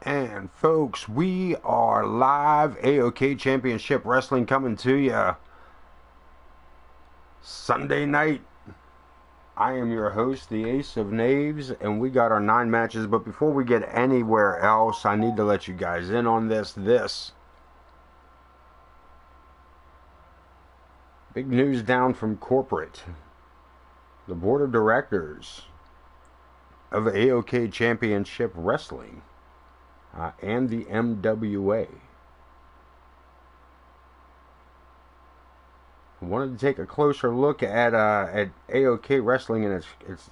And folks, we are live. AoK Championship Wrestling coming to you Sunday night. I am your host, the Ace of Knaves, and we got our 9 matches. But before we get anywhere else, I need to let you guys in on this. Big news down from corporate. The board of directors of AoK Championship Wrestling and the MWA wanted to take a closer look at AoK Wrestling, and it's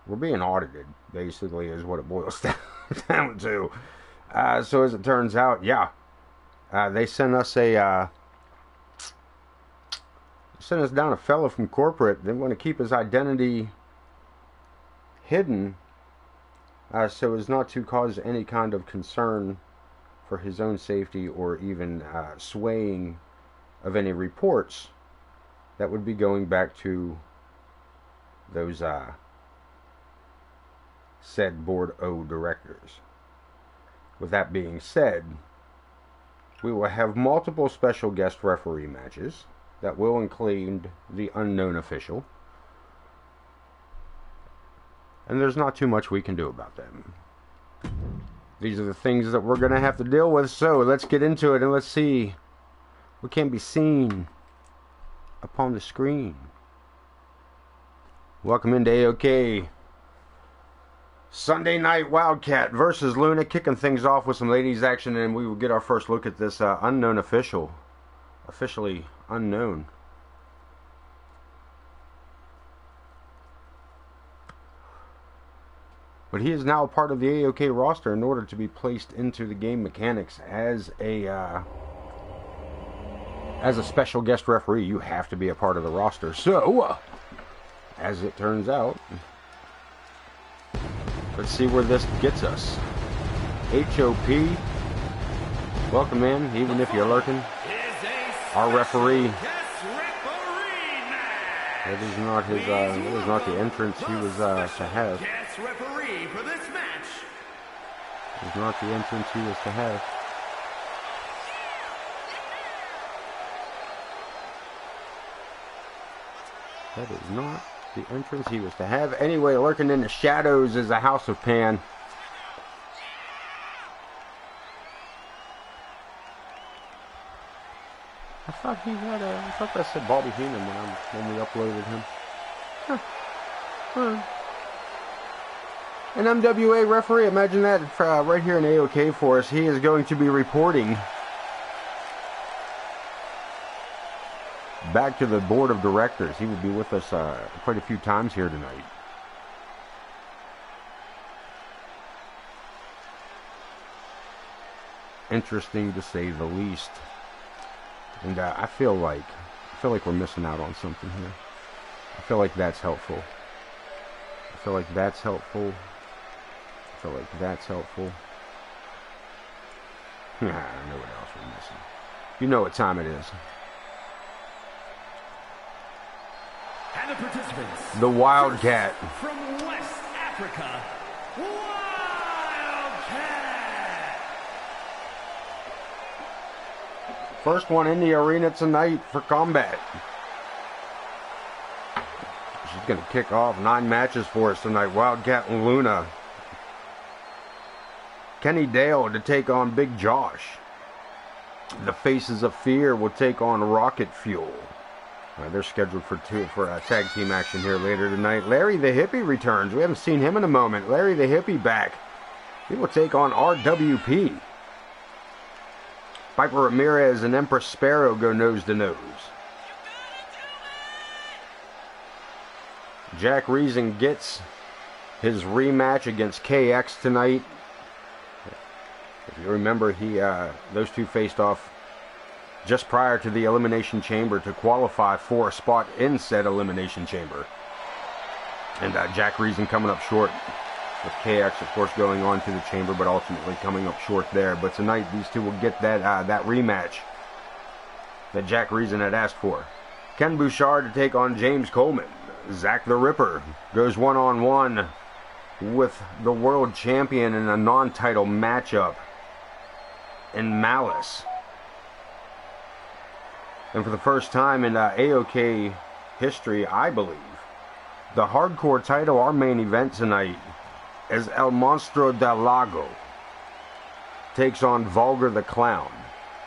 we're being audited, basically, is what it boils down to. So as it turns out, they sent us down a fellow from corporate. They want to keep his identity hidden, so as not to cause any kind of concern for his own safety or even swaying of any reports that would be going back to those said Board O directors. With that being said, we will have multiple special guest referee matches that will include the unknown official. And there's not too much we can do about them. These are the things that we're going to have to deal with, so let's get into it and let's see what can be seen upon the screen. Welcome into AoK. Sunday Night Wildcat versus Luna, kicking things off with some ladies action, and we will get our first look at this unknown official. Officially unknown. But he is now a part of the AoK roster in order to be placed into the game mechanics as a special guest referee. You have to be a part of the roster. So, as it turns out, let's see where this gets us. AoK, welcome in, even if you're lurking. Our referee. That is not his. That is not the entrance he was to have. Referee for this match. It's not the entrance he was to have. That is not the entrance he was to have. Anyway, lurking in the shadows is a House of Pan. I thought he had a. I thought that said Bobby Heenan when we uploaded him. An MWA referee, imagine that right here in AoK for us. He is going to be reporting back to the board of directors. He will be with us quite a few times here tonight. Interesting to say the least. And I feel like we're missing out on something here. I feel like that's helpful. I feel like that's helpful. I feel like that's helpful. I don't know what else we're missing. You know what time it is. And the participants. The Wildcat. From West Africa, Wildcat. First one in the arena tonight for combat. She's going to kick off 9 matches for us tonight. Wildcat and Luna. Kenny Dale to take on Big Josh. The Faces of Fear will take on Rocket Fuel. They're scheduled for tag team action here later tonight. Larry the Hippie returns. We haven't seen him in a moment. Larry the Hippie back. He will take on RWP. Piper Ramirez and Empress Sparrow go nose to nose. Jack Reason gets his rematch against KX tonight. If you remember, those two faced off just prior to the Elimination Chamber to qualify for a spot in said Elimination Chamber. And Jack Reason coming up short, with KX, of course, going on to the Chamber, but ultimately coming up short there. But tonight, these two will get that rematch that Jack Reason had asked for. Ken Bouchard to take on James Coleman. Zach the Ripper goes one-on-one with the world champion in a non-title matchup. and Malice. And for the first time in AoK history, I believe, the hardcore title, our main event tonight, is El Monstro del Lago takes on Vulgar the Clown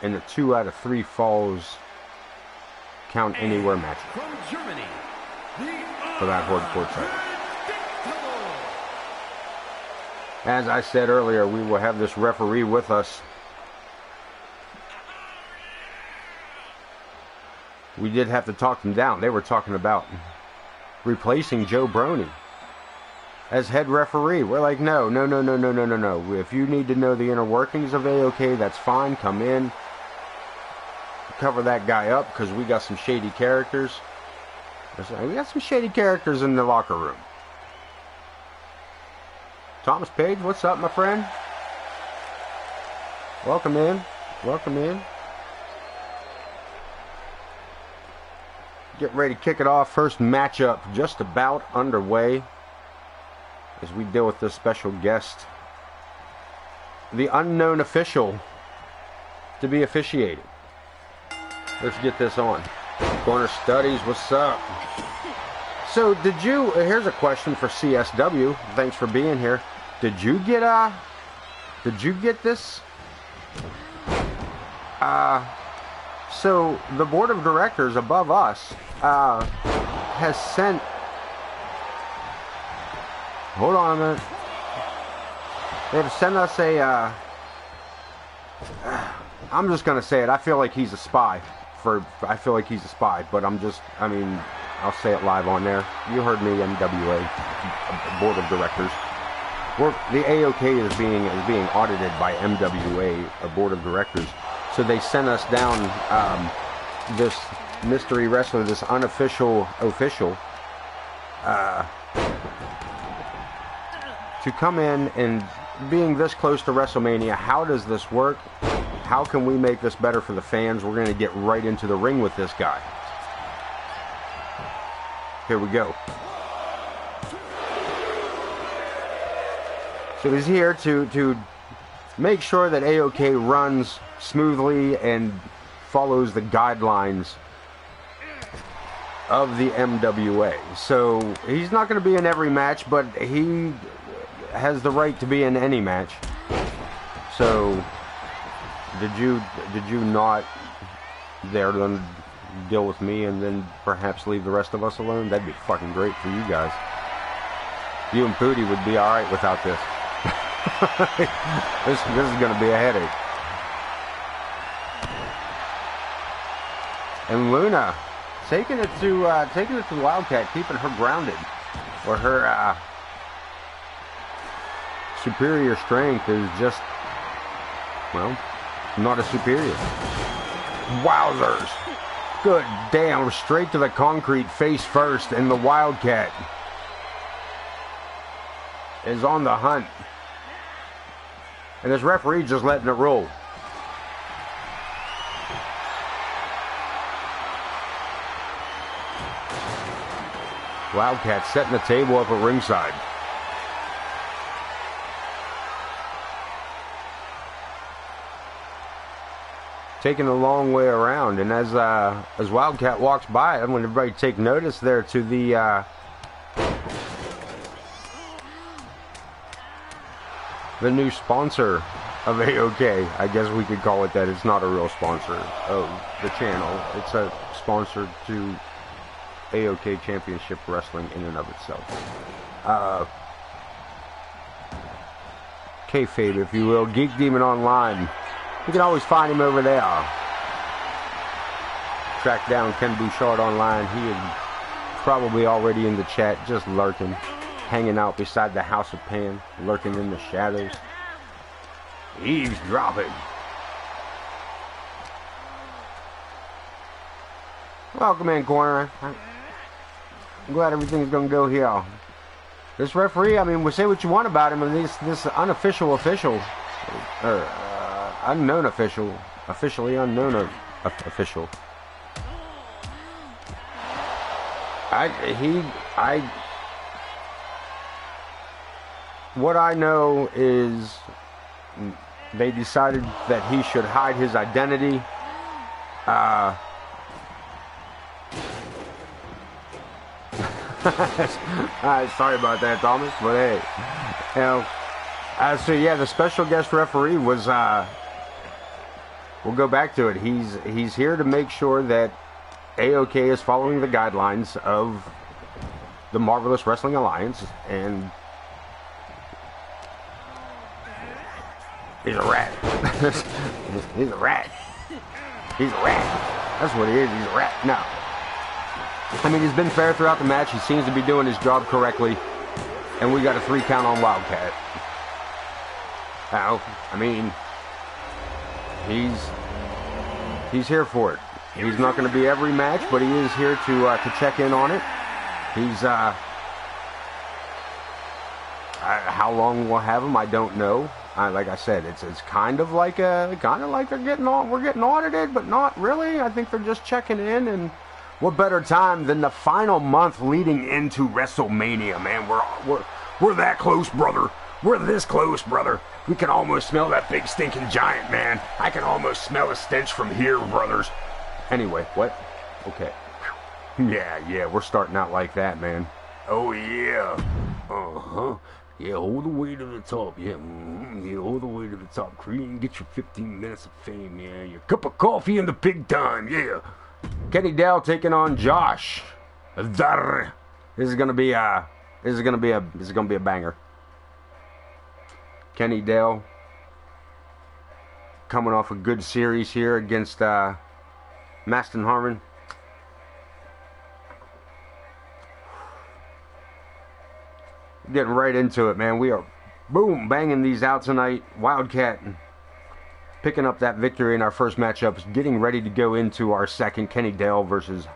in a 2 out of 3 falls count anywhere match From Germany, for that hardcore title. As I said earlier, we will have this referee with us. We did have to talk them down. They were talking about replacing Joe Brony as head referee. We're like, no. If you need to know the inner workings of AoK, that's fine. Come in. Cover that guy up, because we got some shady characters. We got some shady characters in the locker room. Thomas Page, what's up, my friend? Welcome in. Welcome in. Get ready to kick it off. First matchup just about underway as we deal with this special guest, the unknown official to be officiating. Let's get this on. Corner Studies, what's up? So here's a question for CSW. Thanks for being here. Did you get this? So the board of directors above us has sent. Hold on a minute. They've sent us a. I'm just gonna say it. I feel like he's a spy. I feel like he's a spy, but I'll say it live on there. You heard me, MWA, board of directors. The AoK is being audited by MWA, a board of directors. So they sent us down this mystery wrestler, this unofficial official, to come in, and being this close to WrestleMania, how does this work? How can we make this better for the fans? We're going to get right into the ring with this guy. Here we go. So he's here to make sure that AoK runs smoothly and follows the guidelines of the MWA. So he's not going to be in every match, but he has the right to be in any match. So did you not there to deal with me and then perhaps leave the rest of us alone? That'd be fucking great for you guys. You and Pooty would be alright without this. This is going to be a headache. And Luna taking it to Wildcat, keeping her grounded, or her superior strength is just, well, not a superior. Wowzers! Good damn! Straight to the concrete, face first, and the Wildcat is on the hunt. And this referee just letting it roll. Wildcat setting the table up at ringside. Taking a long way around, and as Wildcat walks by, I want everybody to take notice there to the new sponsor of AoK. I guess we could call it that. It's not a real sponsor of the channel. It's a sponsor to AoK Championship Wrestling in and of itself. Kayfabe, if you will. Geek Demon Online. You can always find him over there. Track down Ken Bouchard online. He is probably already in the chat, just lurking, hanging out beside the House of Pan, lurking in the shadows. Eavesdropping. Welcome in, corner. I'm glad everything's gonna go here. This referee, I mean, we'll say what you want about him, and this unofficial official, or unknown official, officially unknown official. What I know is they decided that he should hide his identity. Sorry about that, Thomas, but hey, you know. So yeah, the special guest referee was. We'll go back to it. He's here to make sure that AoK is following the guidelines of the Marvelous Wrestling Alliance, and he's a rat. He's a rat. He's a rat. That's what he is. He's a rat. No. I mean, he's been fair throughout the match. He seems to be doing his job correctly, and we got a 3 count on Wildcat. Now, I mean, he's here for it. He's not going to be every match, but he is here to check in on it. He's how long we'll have him, I don't know. Like I said, it's kind of like they're getting on. We're getting audited, but not really. I think they're just checking in. And what better time than the final month leading into WrestleMania, man? We're that close, brother. We're this close, brother. We can almost smell that big stinking giant, man. I can almost smell a stench from here, brothers. Anyway, what? Okay. Yeah, we're starting out like that, man. Oh, yeah. Uh-huh. Yeah, all the way to the top, yeah. Yeah, all the way to the top. Cream, get your 15 minutes of fame, yeah. Your cup of coffee in the big time, yeah. Kenny Dell taking on Josh. This is gonna be a banger. Kenny Dell coming off a good series here against Maston Harmon. Getting right into it, man. We are boom banging these out tonight. Wildcat picking up that victory in our first matchup, getting ready to go into our second. Kenny Dell versus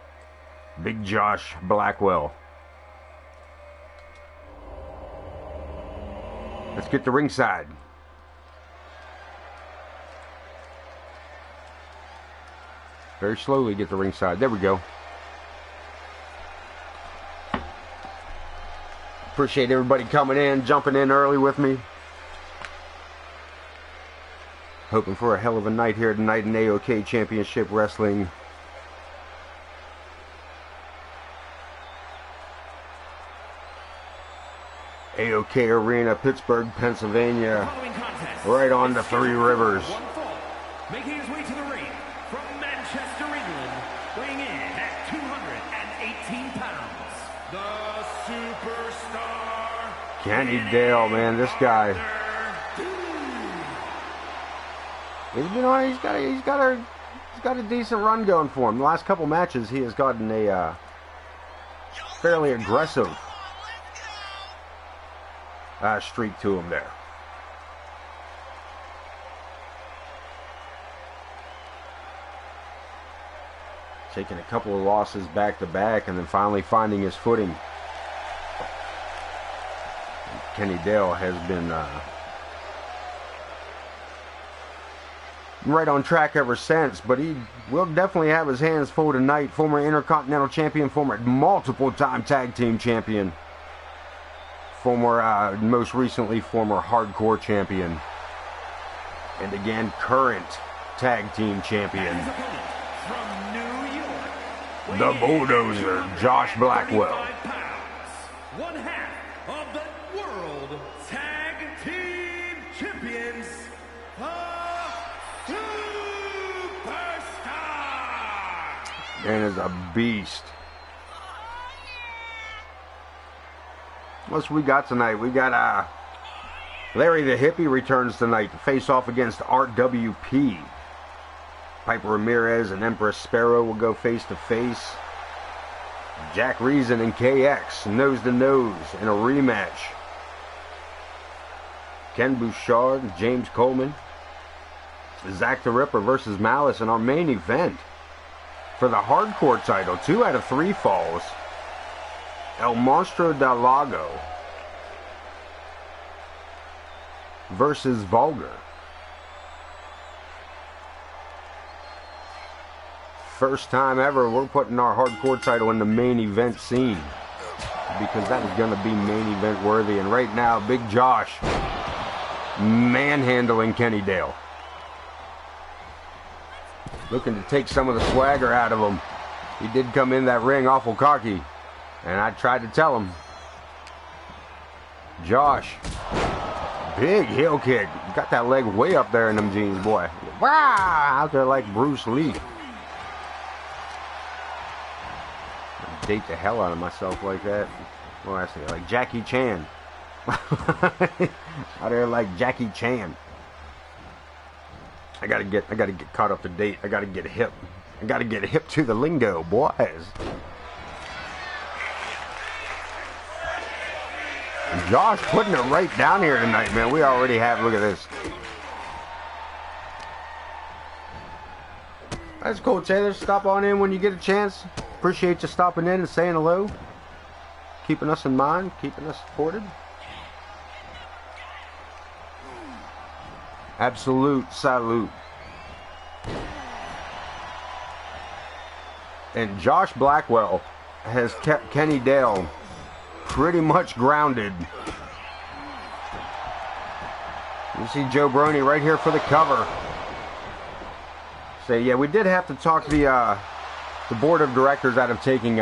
Big Josh Blackwell. Let's get to ringside. Very slowly get to ringside. There we go. Appreciate everybody coming in, jumping in early with me. Hoping for a hell of a night here tonight in AoK Championship Wrestling. AoK Arena, Pittsburgh, Pennsylvania. Right on the Three Rivers. Making his way to the ring from Manchester, England, weighing in at 218 pounds, the superstar Kenny Dale, man, this guy. He's got a decent run going for him. The last couple matches, he has gotten a fairly aggressive streak to him there. Taking a couple of losses back to back and then finally finding his footing. Kenny Dale has been right on track ever since, but he will definitely have his hands full tonight. Former Intercontinental Champion, former multiple-time Tag Team Champion, former, most recently, former Hardcore Champion, and again, current Tag Team Champion. The Bulldozer, Josh Blackwell. One half of the World Tag Team Champions, the Superstar. Man is a beast. What's we got tonight? We got Larry the Hippie returns tonight to face off against RWP. Piper Ramirez and Empress Sparrow will go face to face. Jack Reason and KX nose to nose in a rematch. Ken Bouchard and James Coleman. Zach the Ripper versus Malice in our main event for the hardcore title. 2 out of 3 falls. El Monstro del Lago versus Vulgar. First time ever we're putting our hardcore title in the main event scene, because that is going to be main event worthy. And right now, Big Josh manhandling Kenny Dale. Looking to take some of the swagger out of him. He did come in that ring awful cocky. And I tried to tell him. Josh. Big heel kick. Got that leg way up there in them jeans, boy. Wow! Out there like Bruce Lee. I date the hell out of myself like that. What I say? Like Jackie Chan. Out there like Jackie Chan. I gotta get caught up to date. I gotta get hip. I gotta get hip to the lingo, boys. And Josh putting it right down here tonight, man. We already have. Look at this. That's cool, Taylor. Stop on in when you get a chance. Appreciate you stopping in and saying hello. Keeping us in mind, keeping us supported. Absolute salute. And Josh Blackwell has kept Kenny Dale pretty much grounded. You see Joe Brony right here for the cover. Say, yeah, we did have to talk the board of directors out of taking,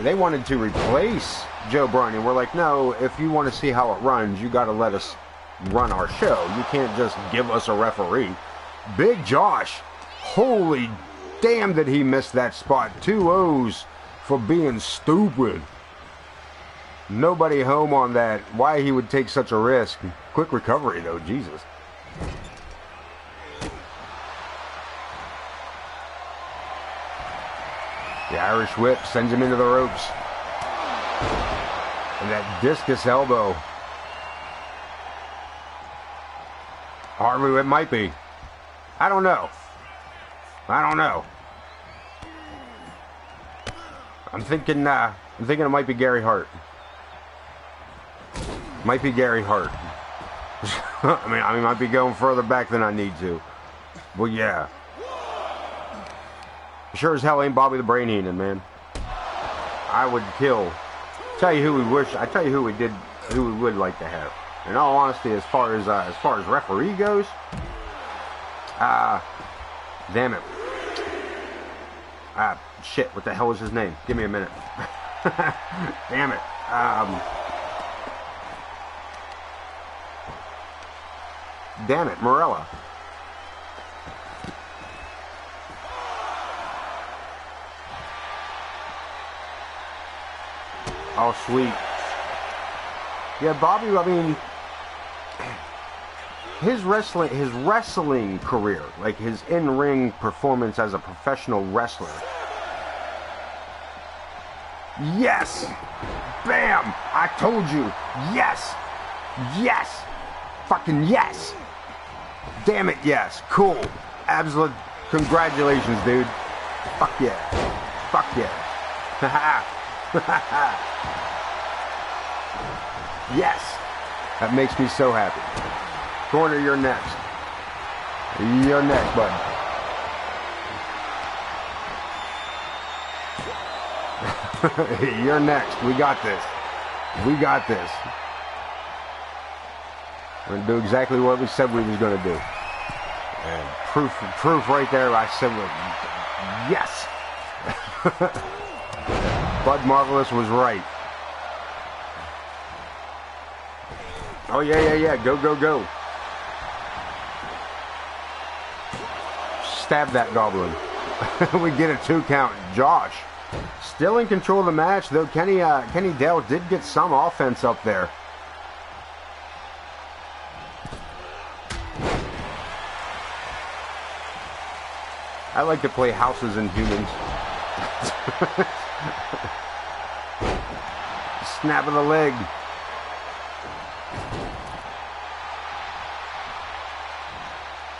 they wanted to replace Joe Brony. We're like, no, if you want to see how it runs, you got to let us run our show. You can't just give us a referee. Big Josh, holy damn did he miss that spot. 2 O's for being stupid. Nobody home on that. Why he would take such a risk. Quick recovery though, Jesus. The Irish whip sends him into the ropes. And that discus elbow. Hardly it might be. I don't know. I'm thinking it might be Gary Hart. Might be Gary Hart. I might be going further back than I need to. Well, yeah. Sure as hell ain't Bobby the Brain Heenan, man. I would kill. Tell you who we would like to have. In all honesty, as far as referee goes, damn it. Shit, what the hell was his name? Give me a minute. Damn it. Damn it, Morella. Oh, sweet. Yeah, Bobby, I mean, his wrestling career, like his in-ring performance as a professional wrestler. Yes! Bam! I told you. Yes! Yes! Fucking yes! Damn it, yes. Cool. Absolute congratulations, dude. Fuck yeah. Fuck yeah. Yes. That makes me so happy. Corner, you're next. You're next, bud. You're next. We got this. We got this. We're going to do exactly what we said we was going to do. And proof right there. I said, yes. Bud Marvelous was right. Oh, yeah. Go. Stab that goblin. We get a 2 count. Josh still in control of the match, though Kenny Dale did get some offense up there. I like to play houses and humans. Snap of the leg.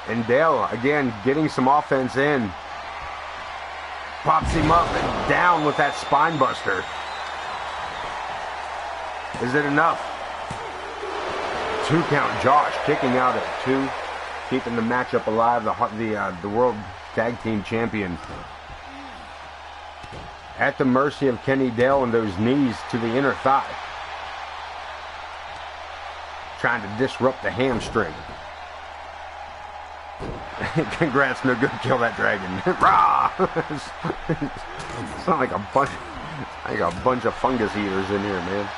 And Dale, again, getting some offense in. Pops him up and down with that spine buster. Is it enough? 2 count. Josh kicking out at 2. Keeping the matchup alive. The World Tag Team Champion. At the mercy of Kenny Dale and those knees to the inner thigh. Trying to disrupt the hamstring. Congrats, no good. Kill that dragon. Rah! It's not like a bunch of fungus eaters in here, man.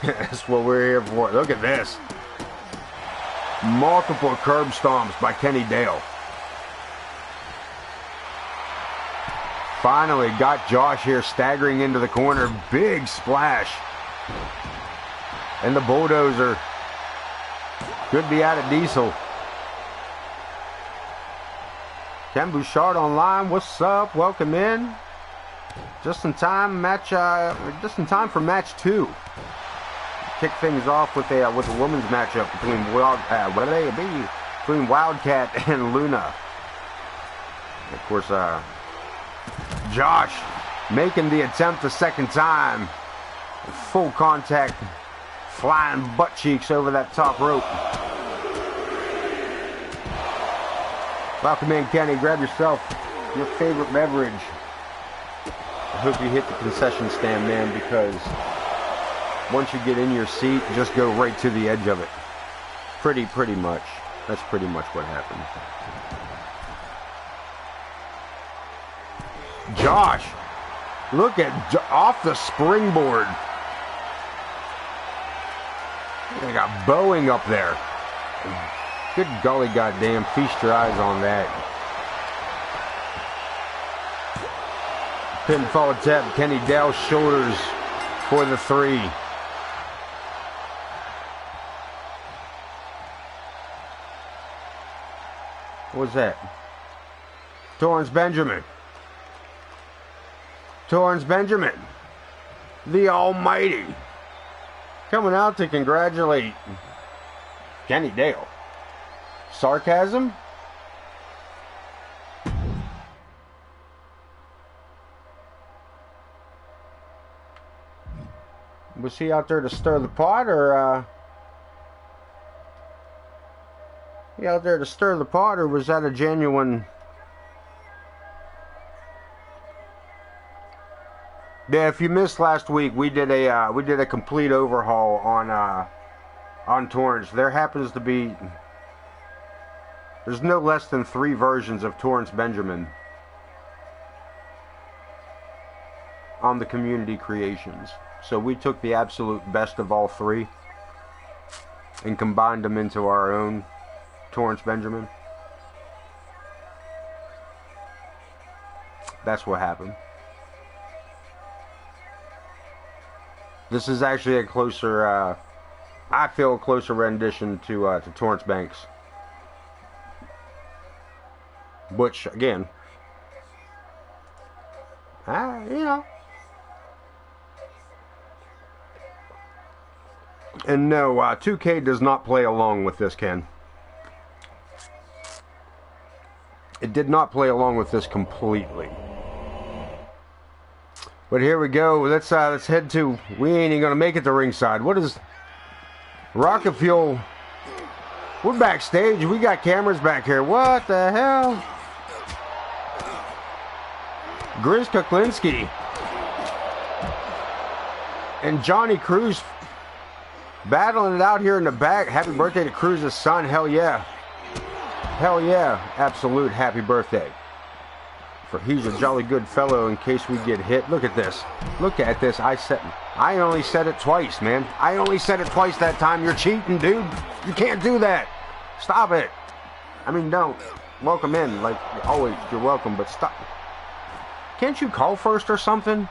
That's what we're here for. Look at this. Multiple curb stomps by Kenny Dale. Finally got Josh here staggering into the corner. Big splash. And the bulldozer could be out of diesel. Ken Bouchard online. What's up? Welcome in. Just in time for match 2. Kick things off with a women's matchup between Wildcat and Luna. Of course, Josh making the attempt a second time. Full contact, flying butt cheeks over that top rope. Welcome in, Kenny. Grab yourself your favorite beverage. I hope you hit the concession stand, man, because once you get in your seat, just go right to the edge of it. Pretty much. That's pretty much what happened. Josh, look at off the springboard. They got Boeing up there. Good golly goddamn, feast your eyes on that. Pinfall attempt, Kenny Dale's shoulders for the 3. What was that? Torrance Benjamin. Torrance Benjamin, the Almighty, coming out to congratulate Kenny Dale. Sarcasm? Was he out there to stir the pot, or he out there to stir the pot, or was that a genuine? Yeah, if you missed last week, we did a complete overhaul on Torrance. There's no less than 3 versions of Torrance Benjamin on the community creations. So we took the absolute best of all 3 and combined them into our own Torrance Benjamin. That's what happened. This is actually a closer, I feel a closer rendition to Torrance Banks. Which, again, you know. And no, 2K does not play along with this, Ken. It did not play along with this completely. But here we go. Let's head to. We ain't even gonna make it to ringside. What is Rocket Fuel? We're backstage. We got cameras back here. What the hell? Grizz Kuklinski and Johnny Cruz battling it out here in the back. Happy birthday to Cruz's son. Hell yeah. Hell yeah. Absolute happy birthday. For he's a jolly good fellow in case we get hit. Look at this. Look at this. I only said it twice, man. I only said it twice that time. You're cheating, dude. You can't do that. Stop it. I mean, don't. Welcome in. Like always, you're welcome, but stop. Can't you call first or something?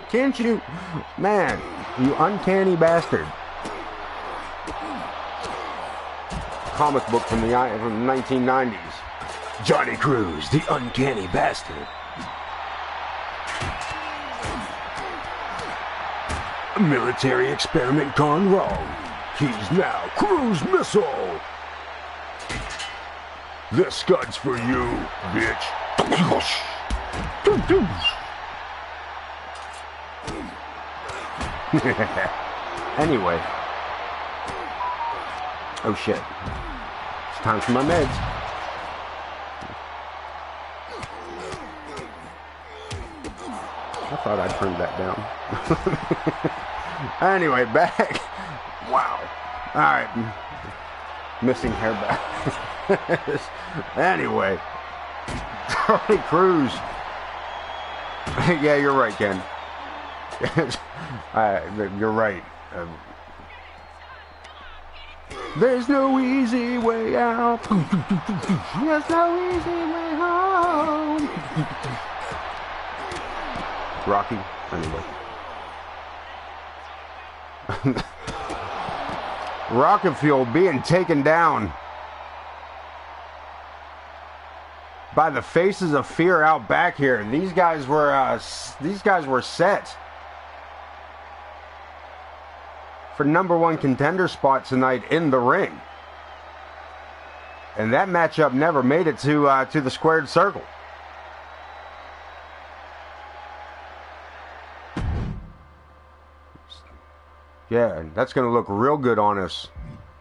Can't you? Man, you uncanny bastard. Comic book from the 1990s. Johnny Cruz, the uncanny bastard. A military experiment gone wrong. He's now Cruise Missile. This Scud's for you, bitch. Anyway. Oh shit. It's time for my meds. I thought I turned that down. Anyway, back. Wow. All right. Missing hair back. Anyway. Tony Cruz. Yeah, you're right, Ken. You're right. There's no easy way out. There's no easy way home. Rocky, anyway. Rocket Fuel being taken down by the Faces of Fear out back here. These guys were set for #1 contender spot tonight in the ring, and that matchup never made it to the squared circle. Yeah, that's going to look real good on us.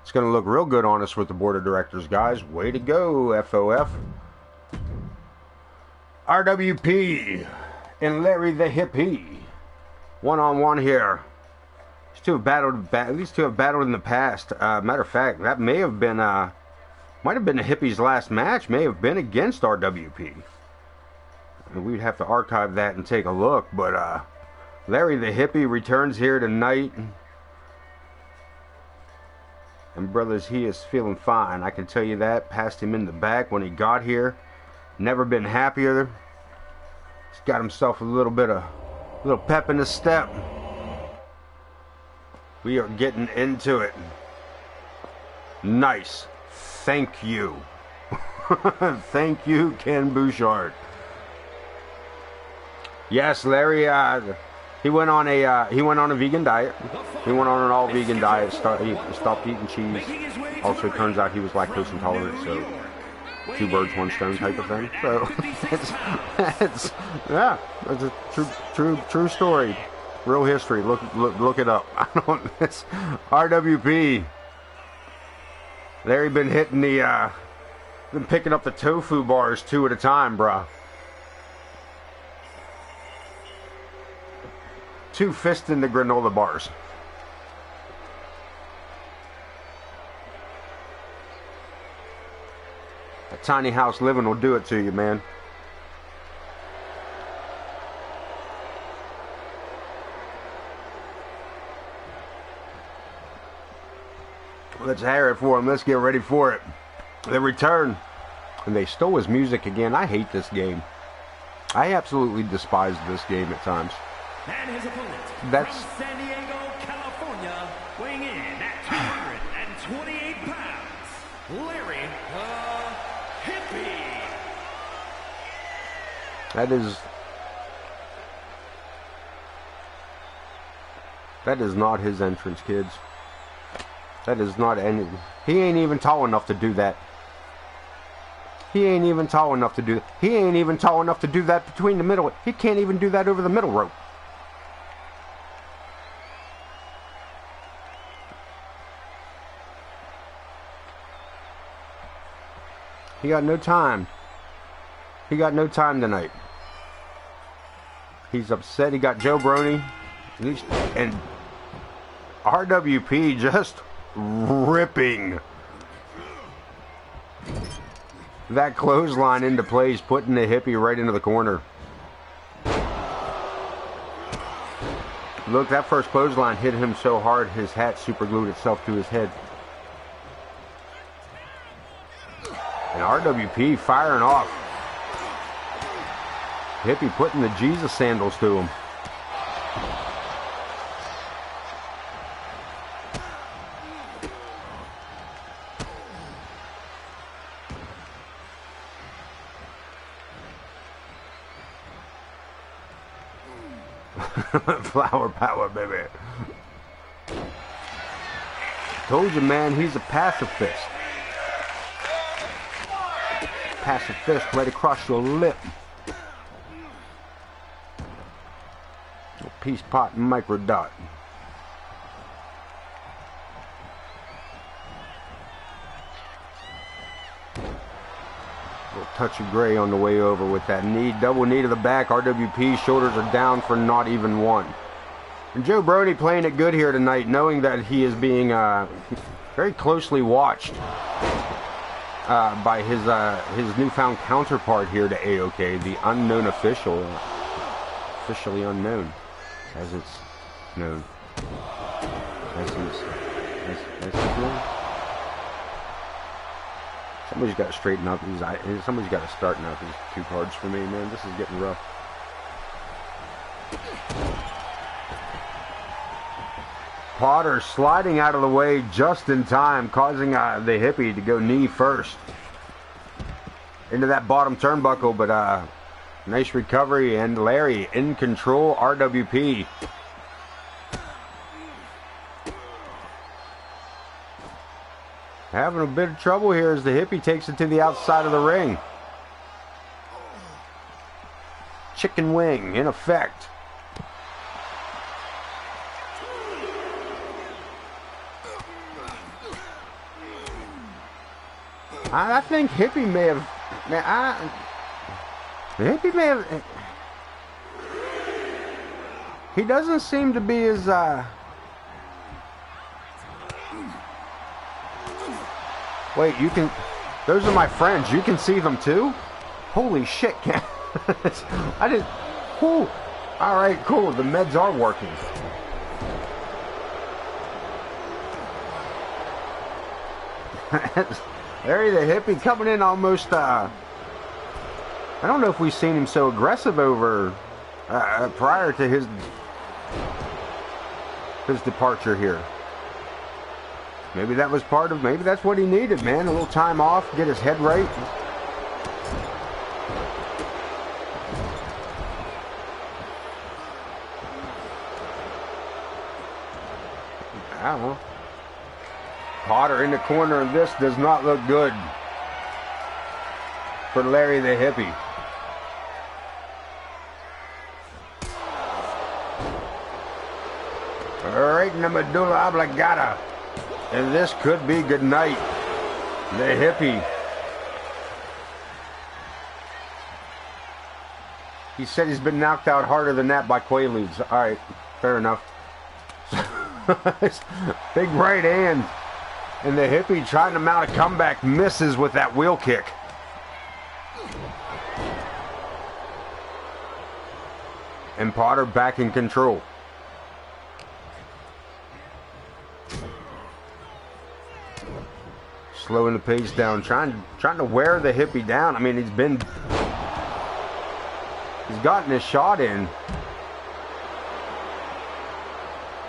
It's going to look real good on us with the board of directors, guys. Way to go, FOF. RWP and Larry the Hippie. One-on-one here. These two have battled in the past. Matter of fact, that might have been the Hippie's last match. May have been against RWP. And we'd have to archive that and take a look. But Larry the Hippie returns here tonight. And brothers, he is feeling fine. I can tell you that. Passed him in the back when he got here. Never been happier. He's got himself a little pep in his step. We are getting into it. Nice. Thank you. Thank you, Ken Bouchard. Yes, Larry. He went on a vegan diet. He went on an all vegan diet. He stopped eating cheese. Also, it turns out he was lactose intolerant. So, 2 birds, 1 stone type of thing. So, that's a true story. Real history. Look it up. It's RWP. Larry been hitting been picking up the tofu bars 2 at a time, bruh. 2 fists in the granola bars. A tiny house living will do it to you, man. Let's hear it for him. Let's get ready for it. The return. And they stole his music again. I hate this game. I absolutely despise this game at times. And his opponent from San Diego, California, weighing in at 228 pounds, Larry Hippie. That is not his entrance, kids. That is not any. He ain't even tall enough to do that. He ain't even tall enough to do. He ain't even tall enough to do that between the middle. He can't even do that over the middle rope. He got no time. He got no time tonight. He's upset. He got Joe Brony. And RWP just ripping that clothesline into place, putting the Hippie right into the corner. Look, that first clothesline hit him so hard his hat super glued itself to his head. And RWP firing off. Hippie putting the Jesus sandals to him. Flower power, baby. Told you, man, he's a pacifist. Pacifist right across your lip. Peace pot and micro dot. Little touch of gray on the way over with that knee. Double knee to the back. RWP shoulders are down for not even one. And Joe Brody playing it good here tonight, knowing that he is being very closely watched by his newfound counterpart here to AoK, the unknown official, officially unknown, as it's known. As it's known. Somebody's got to straighten up these. Somebody's got to straighten out these two cards for me, man. This is getting rough. Potter sliding out of the way just in time, causing the hippie to go knee first into that bottom turnbuckle, but nice recovery, and Larry in control. RWP having a bit of trouble here as the hippie takes it to the outside of the ring. Chicken wing in effect. I think Hippie may have... Hippie may have... He doesn't seem to be as... Wait, you can... Those are my friends. You can see them too? Holy shit, I didn't... Whew. Alright, cool. The meds are working. Larry the hippie coming in almost, I don't know if we've seen him so aggressive over, prior to his departure here. Maybe that was part of, maybe that's what he needed, man. A little time off, get his head right. I don't know. Potter in the corner, and this does not look good for Larry the hippie. Right in the medulla oblongata. And this could be good night. The hippie. He said he's been knocked out harder than that by Quaaludes. All right, fair enough. Big right hand. And the hippie trying to mount a comeback, misses with that wheel kick. And Potter back in control. Slowing the pace down, trying to wear the hippie down. I mean, he's gotten his shot in.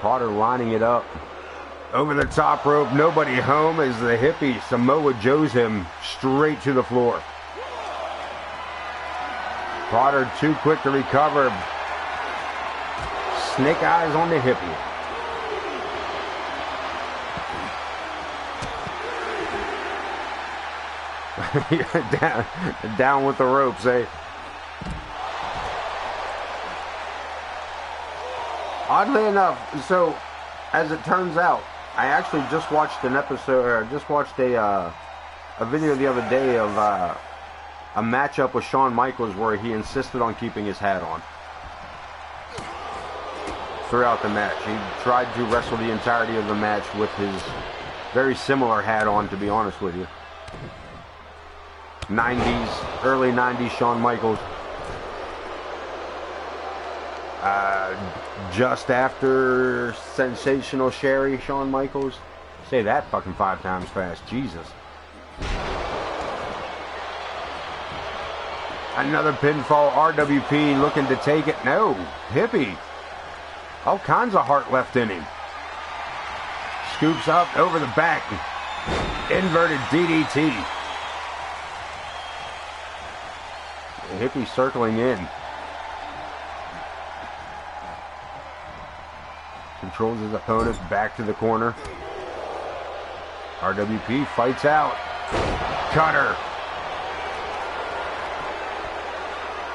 Potter lining it up. Over the top rope, nobody home as the hippie Samoa Joes him straight to the floor. Potter too quick to recover. Snake eyes on the hippie. down with the ropes, eh? Oddly enough, so as it turns out, I actually just watched an episode, or just watched a video the other day of a matchup with Shawn Michaels where he insisted on keeping his hat on throughout the match. He tried to wrestle the entirety of the match with his very similar hat on, to be honest with you. 90s, early 90s Shawn Michaels. Just after Sensational Sherry, Shawn Michaels. Say that fucking 5 times fast. Jesus. Another pinfall. RWP looking to take it. No. Hippie. All kinds of heart left in him. Scoops up over the back. Inverted DDT. The hippie circling in. Controls his opponent back to the corner. RWP fights out. Cutter.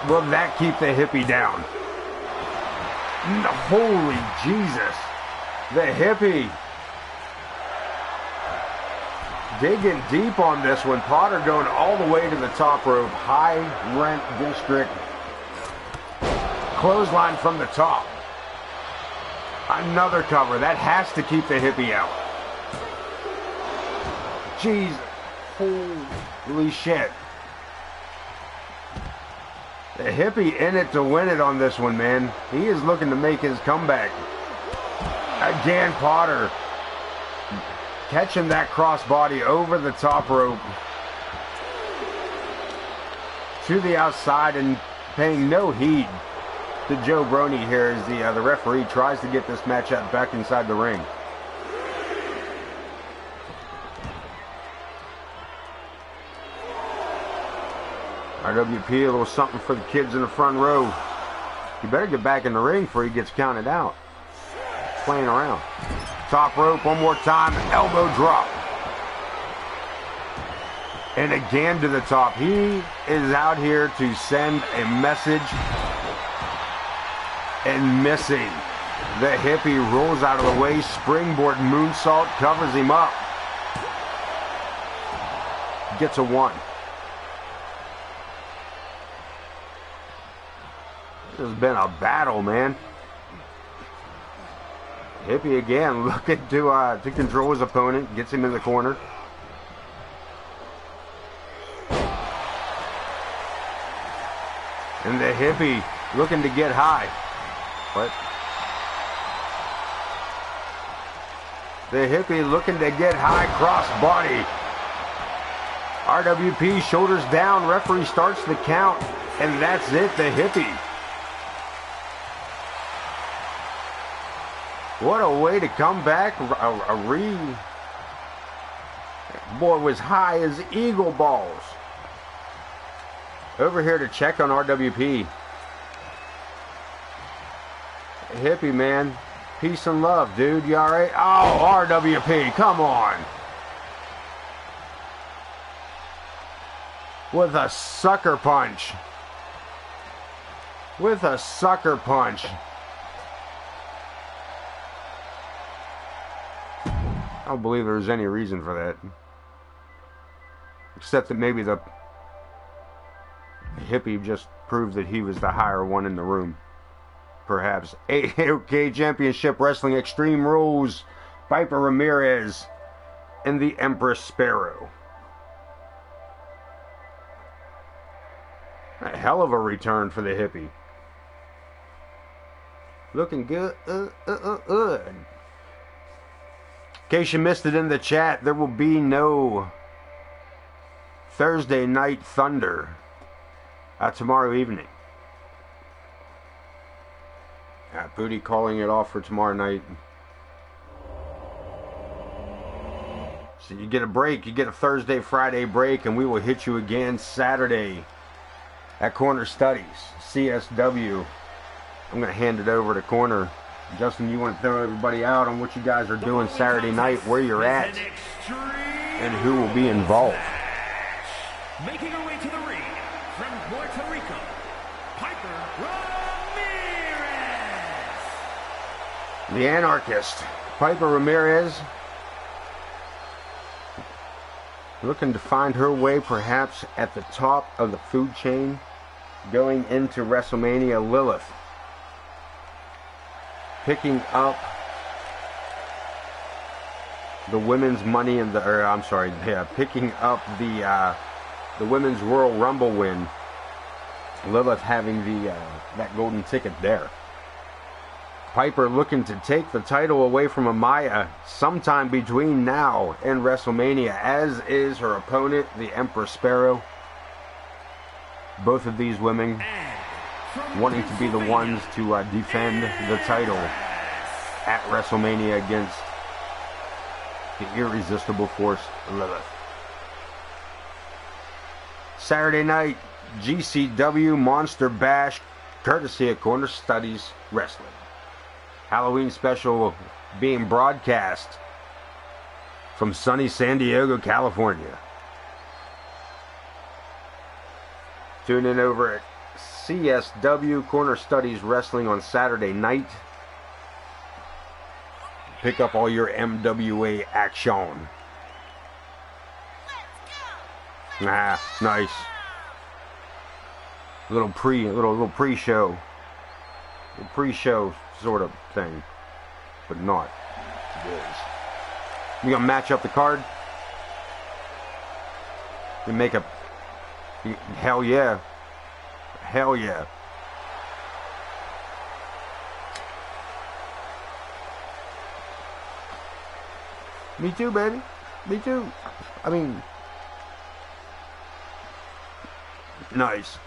Will that keep the hippie down? Holy Jesus. The hippie digging deep on this one. Potter going all the way to the top rope. High rent district. Clothesline from the top. Another cover. That has to keep the hippie out. Jeez. Holy shit. The hippie in it to win it on this one, man. He is looking to make his comeback. Again, Potter catching that crossbody over the top rope to the outside and paying no heed to Joe Brony here as the referee tries to get this matchup back inside the ring. RWP, a little something for the kids in the front row. You better get back in the ring before he gets counted out. Playing around. Top rope one more time, elbow drop. And again to the top. He is out here to send a message. And missing. The hippie rolls out of the way, springboard moonsault, covers him up. Gets a 1. This has been a battle, man. Hippie again looking to control his opponent, gets him in the corner. And the hippie looking to get high. But the hippie looking to get high, cross body. RWP shoulders down, referee starts the count, and that's it, the hippie. What a way to come back. Boy was high as eagle balls. Over here to check on RWP. Hippie, man. Peace and love, dude. You alright? Oh, RWP, come on. With a sucker punch. With a sucker punch. I don't believe there's any reason for that. Except that maybe the hippie just proved that he was the higher one in the room. Perhaps. AoK Championship Wrestling Extreme Rules. Piper Ramirez and the Empress Sparrow. A hell of a return for the hippie. Looking good. In case you missed it in the chat, there will be no Thursday Night Thunder tomorrow evening. Booty calling it off for tomorrow night. So you get a break, you get a Thursday, Friday break, and we will hit you again Saturday at Corner Studies, CSW. I'm going to hand it over to Corner. Justin, you want to throw everybody out on what you guys are doing Saturday night, where you're at, and who will be involved. Making her way to the ring from Puerto Rico, Piper Ramirez. The Anarchist, Piper Ramirez, looking to find her way perhaps at the top of the food chain, going into WrestleMania. Lilith picking up the women's money in the, picking up the women's Royal Rumble win. Lilith having the that golden ticket there. Piper looking to take the title away from Amaya sometime between now and WrestleMania, as is her opponent, the Empress Sparrow. Both of these women wanting to be the ones to defend the title at WrestleMania against the irresistible force, Lilith. Saturday night, GCW Monster Bash, courtesy of Corner Studies Wrestling. Halloween special being broadcast from sunny San Diego, California. Tune in over at CSW Corner Studies Wrestling on Saturday night. Pick up all your MWA action. Nah, nice. Little pre-show. Little pre-show sort of thing. But not. It is. You gonna match up the card? You make a... Hell yeah. Hell yeah. Me too, baby. Me too. I mean... Nice.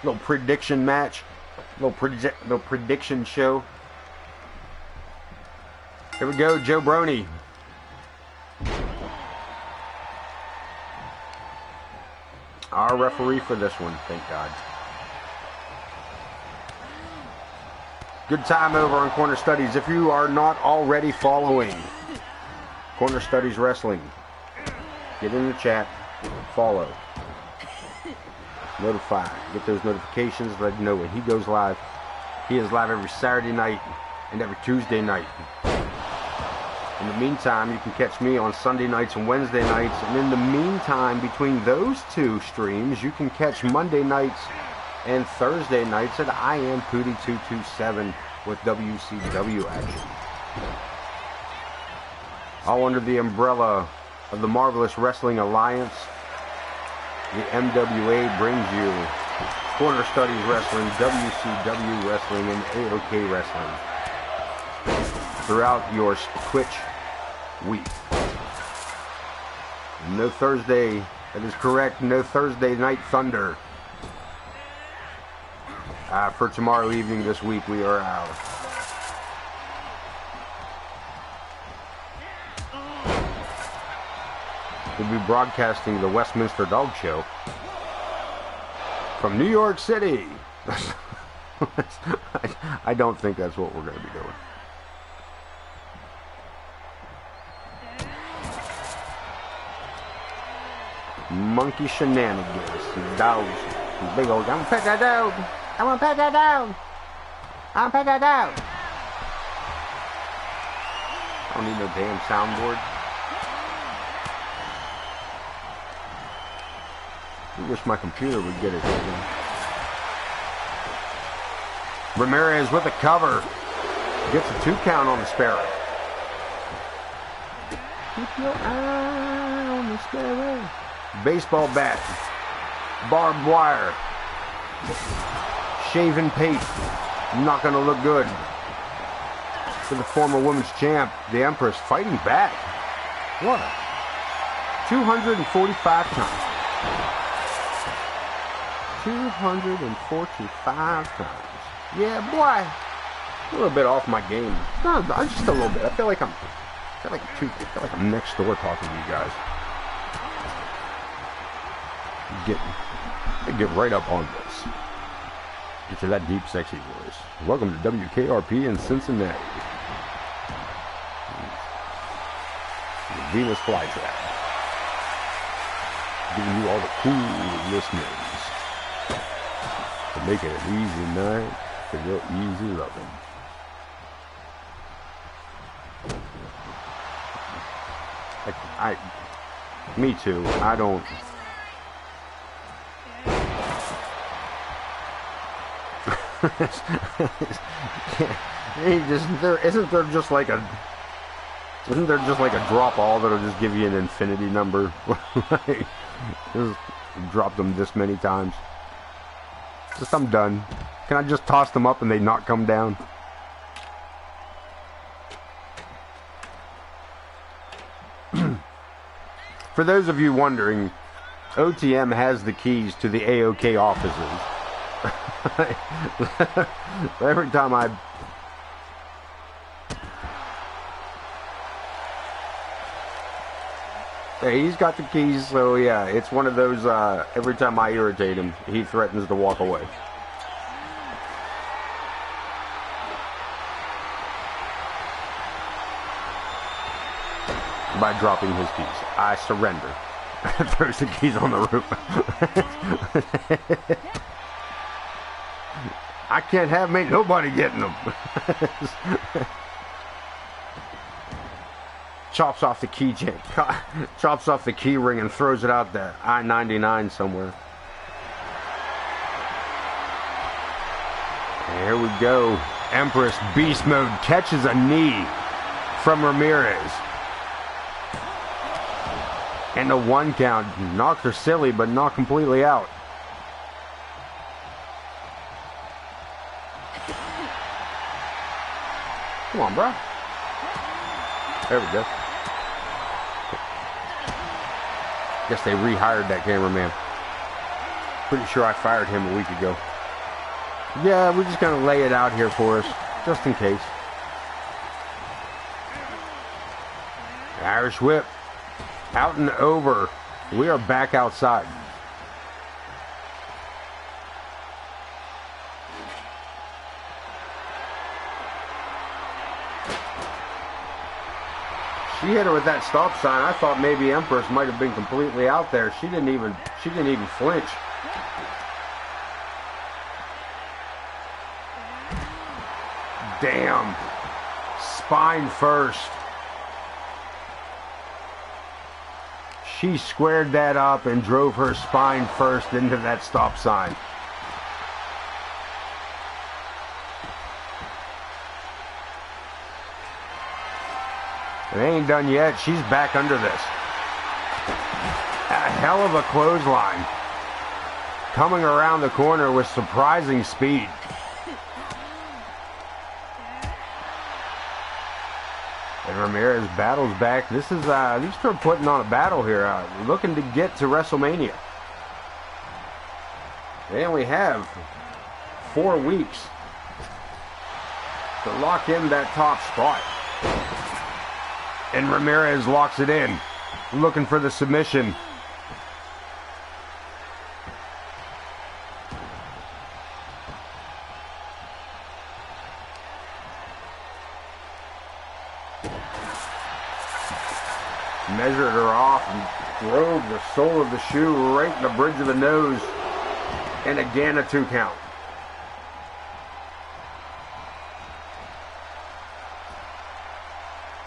Little prediction match. Little prediction show. Here we go, Joe Brony. Our referee for this one, thank God. Good time over on Corner Studies. If you are not already following Corner Studies Wrestling, get in the chat, follow, notify, get those notifications, let you know when he goes live. He is live every Saturday night and every Tuesday night. In the meantime, you can catch me on Sunday nights and Wednesday nights. And in the meantime, between those two streams, you can catch Monday nights and Thursday nights at I Am Pootie 227 with WCW action. All under the umbrella of the Marvelous Wrestling Alliance, the MWA brings you Corner Studies Wrestling, WCW Wrestling, and AoK Wrestling throughout your Twitch week. No Thursday, that is correct, no Thursday Night Thunder. For tomorrow evening this week, we are out. We'll be broadcasting the Westminster Dog Show from New York City. I don't think that's what we're going to be doing. Monkey shenanigans, dogs, big old. I'm gonna pet that dog. I want to pet that dog. I want to pet that dog. I don't need no damn soundboard. I wish my computer would get it here. Ramirez with a cover. Gets a 2 count on the Sparrow. Keep your eye on the Sparrow. Baseball bat. Barbed wire. Shaven pate. Not going to look good. For the former women's champ, the Empress, fighting back. What? 245 times. 245 times. Yeah, boy. A little bit off my game. No, just a little bit. I feel like I'm next door talking to you guys. Get right up on this. Get to that deep, sexy voice. Welcome to WKRP in Cincinnati. The Venus Flytrap. Giving you all the cool listeners. To make it an easy night for your easy loving. Me too. I don't. Isn't there just like a drop all that'll just give you an infinity number? Just drop them this many times. Just I'm done. Can I just toss them up and they not come down? For those of you wondering, OTM has the keys to the AoK offices. Every time he's got the keys, so yeah, it's one of those, every time I irritate him, he threatens to walk away. By dropping his keys. I surrender. Throws the keys on the roof. I can't have nobody getting them. chops off the key chops off the key ring and throws it out the I-99 somewhere. And here we go. Empress beast mode catches a knee from Ramirez. And a 1 count. Knocked her silly, but not completely out. Come on, bro. There we go. Guess they rehired that cameraman. Pretty sure I fired him a week ago. Yeah, we're just going to lay it out here for us, just in case. Irish whip. Out and over. We are back outside. She hit her with that stop sign. I thought maybe Empress might have been completely out there. She didn't even flinch. Damn. Spine first. She squared that up and drove her spine first into that stop sign. It ain't done yet. She's back under this. A hell of a clothesline. Coming around the corner with surprising speed. And Ramirez battles back. This is, these two are putting on a battle here. Looking to get to WrestleMania. And we have 4 weeks to lock in that top spot. And Ramirez locks it in. Looking for the submission. Measured her off and drove the sole of the shoe right in the bridge of the nose. And again a 2 count.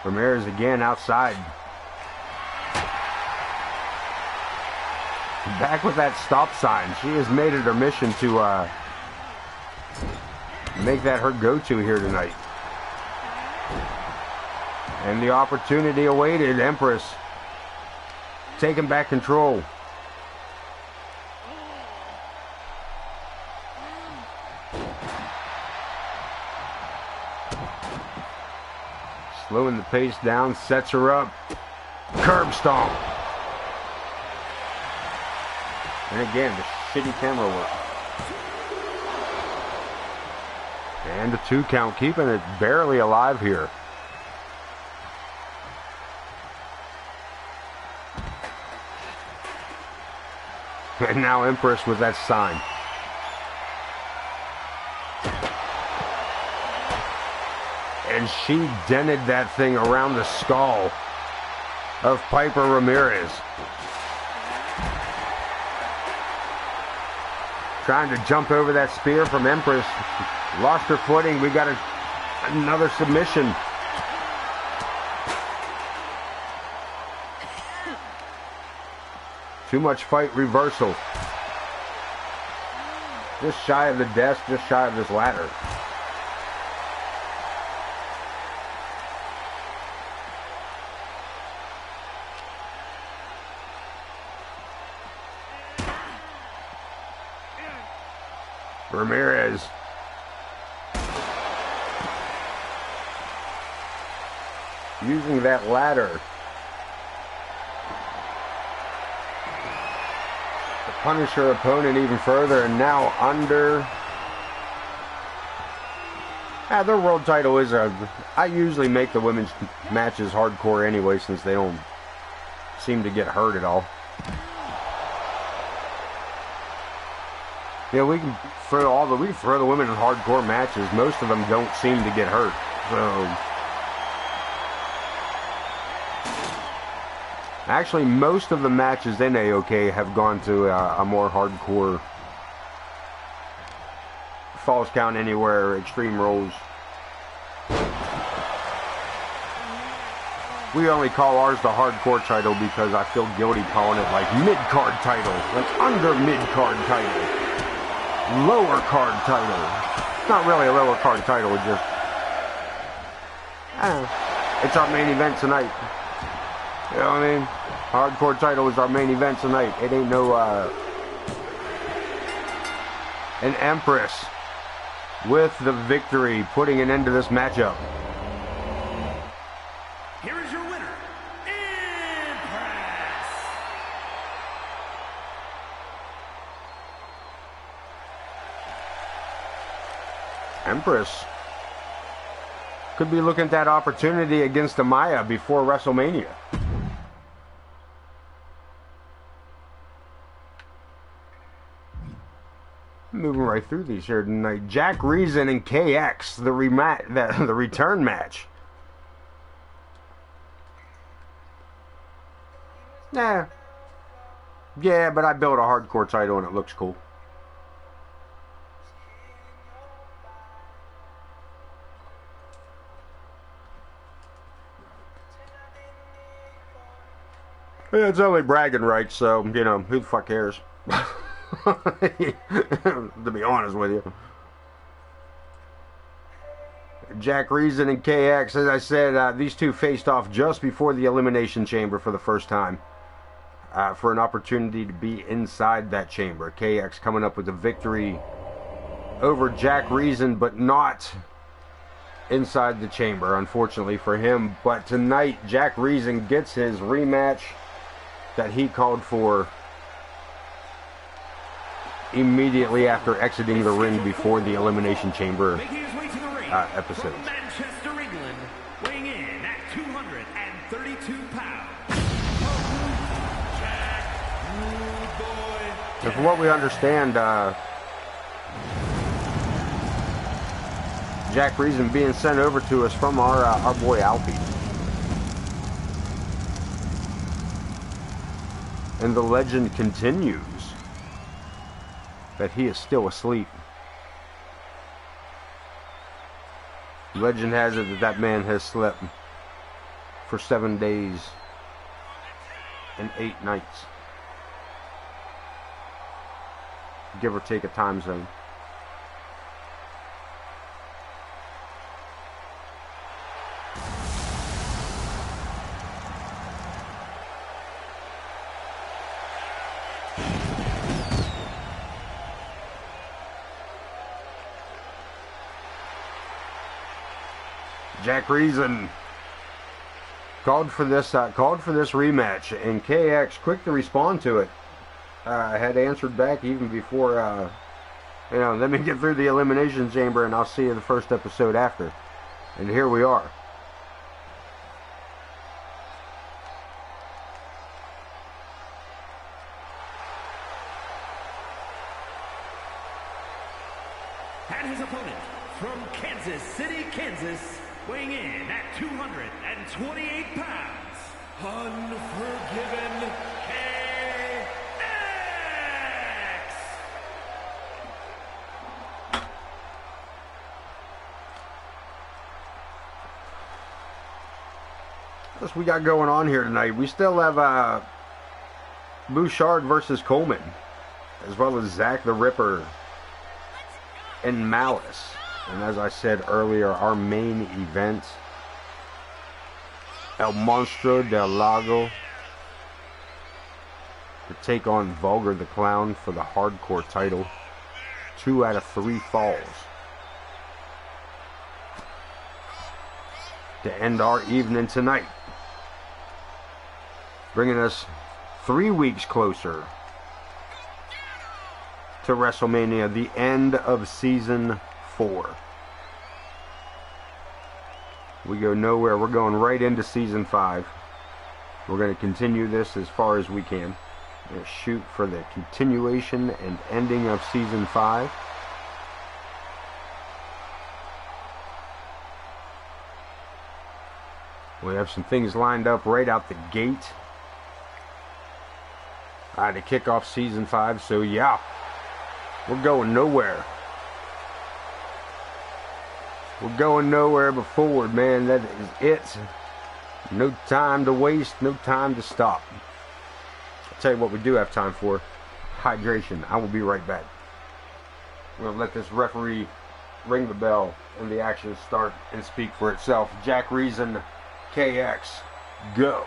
Ramirez again outside. Back with that stop sign. She has made it her mission to make that her go-to here tonight. And the opportunity awaited. Empress taking back control. Slowing the pace down, sets her up. Curb stomp. And again, the shitty camera work. And a 2 count, keeping it barely alive here. And now Empress with that sign. And she dented that thing around the skull of Piper Ramirez. Trying to jump over that spear from Empress. Lost her footing. We got another submission. Too much fight reversal. Just shy of the desk, just shy of this ladder. Ramirez. Using that ladder to punish her opponent even further, and now under. Their world title is I usually make the women's matches hardcore anyway, since they don't seem to get hurt at all. Yeah, we can throw the women in hardcore matches. Most of them don't seem to get hurt. So actually, most of the matches in AoK have gone to a more hardcore falls count anywhere, extreme rolls. We only call ours the hardcore title because I feel guilty calling it like mid-card title, like under mid-card title, lower card title. It's not really a lower card title, it's just, it's our main event tonight. You know what I mean? Hardcore title is our main event tonight. It ain't no, an Empress with the victory, putting an end to this matchup. Here is your winner, Empress. Empress could be looking at that opportunity against Amaya before WrestleMania. Moving right through these here tonight. Jack Reason and KX, the return match. Nah. Yeah, but I built a hardcore title and it looks cool. Yeah, it's only bragging rights, so, you know, who the fuck cares? To be honest with you. Jack Reason and KX, as I said, these two faced off just before the Elimination Chamber for the first time. For an opportunity to be inside that chamber. KX coming up with a victory over Jack Reason, but not inside the chamber, unfortunately for him. But tonight, Jack Reason gets his rematch that he called for immediately after exiting the ring before the Elimination Chamber episode. From Manchester, England, weighing in at 232 pounds. And from what we understand, Jack Reason being sent over to us from our boy Alfie. And the legend continues that he is still asleep. Legend has it that that man has slept for 7 days and 8 nights. Give or take a time zone. Jack Reason called for this rematch, and KX, quick to respond to it, had answered back even before, you know, let me get through the Elimination Chamber and I'll see you the first episode after. And here we are. And his opponent from Kansas City, Kansas, weighing in at 228 pounds, Unforgiven KX. What we got going on here tonight? We still have Bouchard versus Coleman, as well as Zach the Ripper and Malice. And as I said earlier, our main event, El Monstro del Lago, to take on Vulgar the Clown for the hardcore title. 2 out of 3 falls to end our evening tonight, bringing us 3 weeks closer to WrestleMania, the end of Season 4. We go nowhere. We're going right into Season 5. We're going to continue this as far as we can. We're going to shoot for the continuation and ending of Season 5. We have some things lined up right out the gate to kick off Season 5. So yeah, we're going nowhere. We're going nowhere but forward, man. That is it. No time to waste, no time to stop. I'll tell you what we do have time for. Hydration. I will be right back. We're going to let this referee ring the bell and the action start and speak for itself. Jack Reason, KX, go.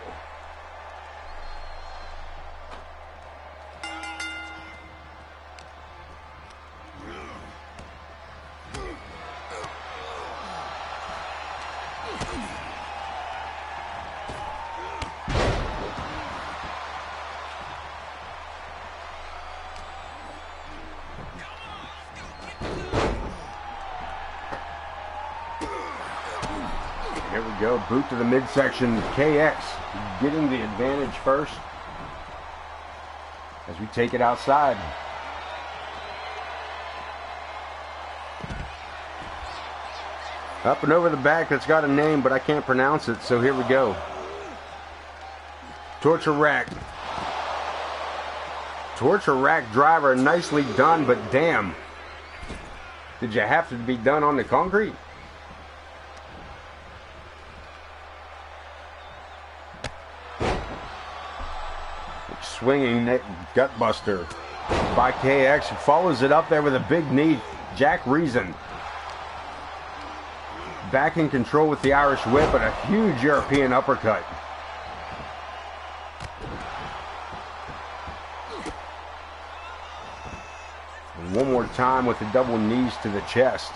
Here we go, boot to the midsection. KX getting the advantage first as we take it outside. Up and over the back, that's got a name, but I can't pronounce it, so here we go. Torture rack. Torture rack driver, nicely done, but damn. Did you have to be done on the concrete? Swinging neck gutbuster by KX. Follows it up there with a big knee. Jack Reason back in control with the Irish whip and a huge European uppercut. And one more time with the double knees to the chest.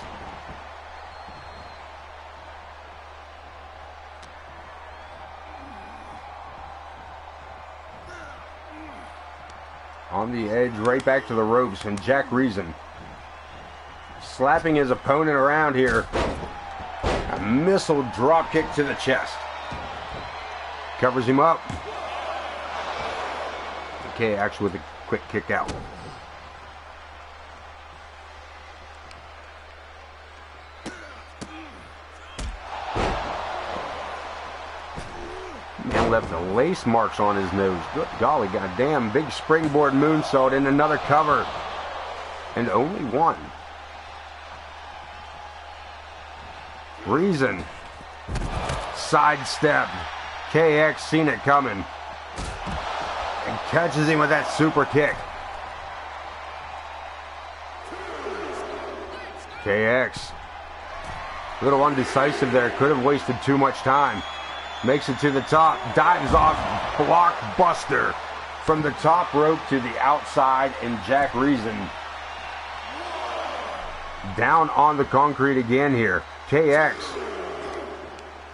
On the edge, right back to the ropes, and Jack Reason slapping his opponent around here. A missile drop kick to the chest. Covers him up. Okay, actually with a quick kick out. Man left the lace marks on his nose. Good golly, goddamn. Big springboard moonsault and another cover. And only one. Reason. Sidestep. KX seen it coming. And catches him with that super kick. KX. A little undecisive there. Could have wasted too much time. Makes it to the top, dives off, blockbuster from the top rope to the outside, and Jack Reason down on the concrete again here. KX,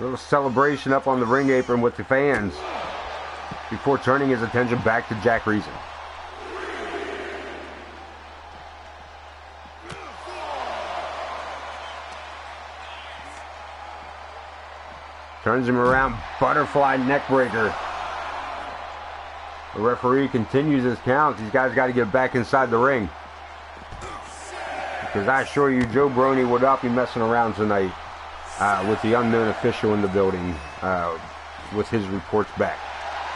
little celebration up on the ring apron with the fans before turning his attention back to Jack Reason. Turns him around, butterfly neckbreaker. The referee continues his count. These guys got to get back inside the ring. Because I assure you, Joe Brony would not be messing around tonight with the unknown official in the building with his reports back.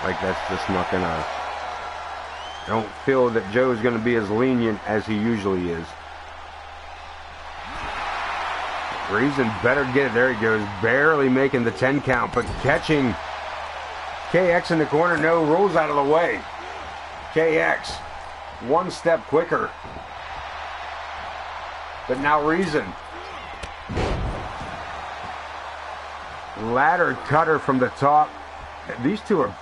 Like, that's just not going to... I don't feel that Joe's going to be as lenient as he usually is. Reason better get it. There he goes. Barely making the 10 count, but catching KX in the corner. No, rolls out of the way. KX one step quicker. But now Reason. Ladder cutter from the top. These two are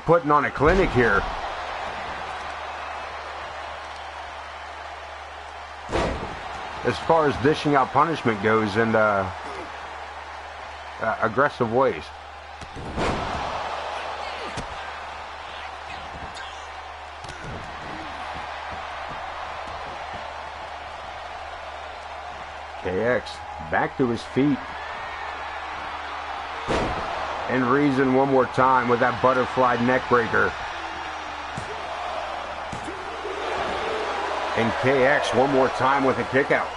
putting on a clinic here. As far as dishing out punishment goes in aggressive ways. KX back to his feet. And Reason one more time with that butterfly neckbreaker. And KX one more time with a kick out.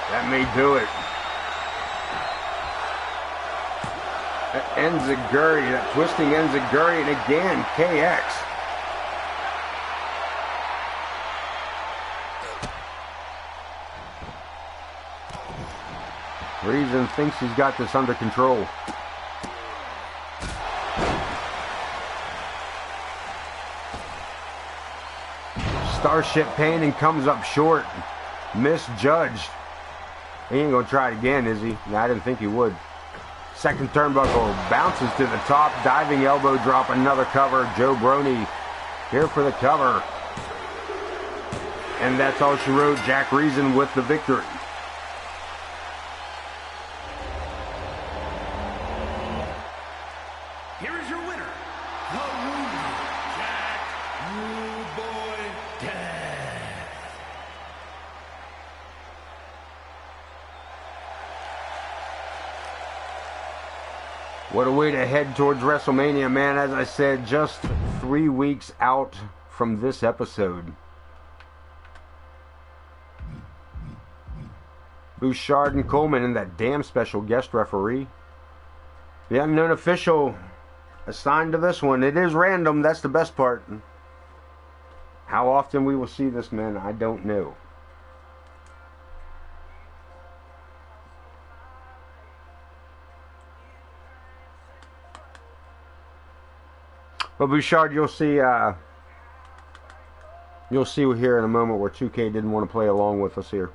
That may do it. That enziguri, that twisting enziguri, and again, KX. Reason thinks he's got this under control. Starship Painting comes up short. Misjudged. He ain't gonna try it again, is he? No, I didn't think he would. Second turnbuckle, bounces to the top, diving elbow drop, another cover. Joe Brony here for the cover. And that's all she wrote. Jack Reason with the victory. Here is your winner, the Rude Jack Rude Boy Death. What a way to head towards WrestleMania, man. As I said, just 3 weeks out from this episode. Bouchard and Coleman and that damn special guest referee. The unknown official assigned to this one. It is random, that's the best part. How often we will see this man, I don't know. But Bouchard, you'll see here in a moment where 2K didn't want to play along with us here,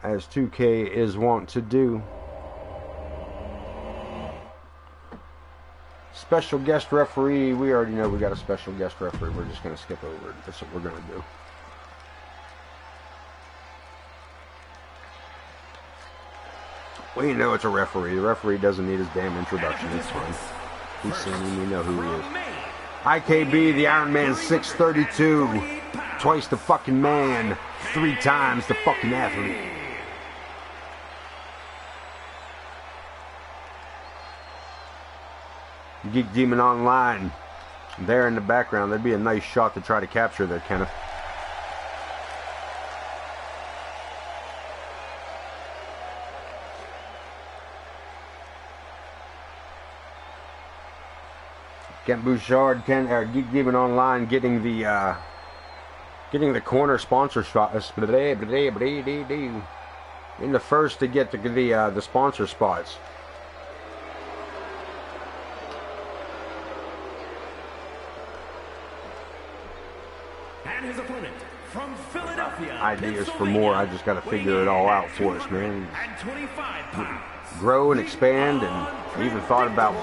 as 2K is wont to do. Special guest referee. We already know we got a special guest referee. We're just going to skip over it. That's what we're going to do. We know it's a referee. The referee doesn't need his damn introduction. It's fine. He's seen him. We know who he is. IKB, the Iron Man 632. Twice the fucking man. 3 times the fucking athlete. Geek Demon Online. There in the background. That'd be a nice shot to try to capture there, Kenneth. Kent Bouchard, Geek Demon Online getting the corner sponsor spot. In the first to get the sponsor spots. And his opponent from Philadelphia, Ideas for more. I just got to figure it all out for us, man. And 25 pounds. Grow and expand, and even thought about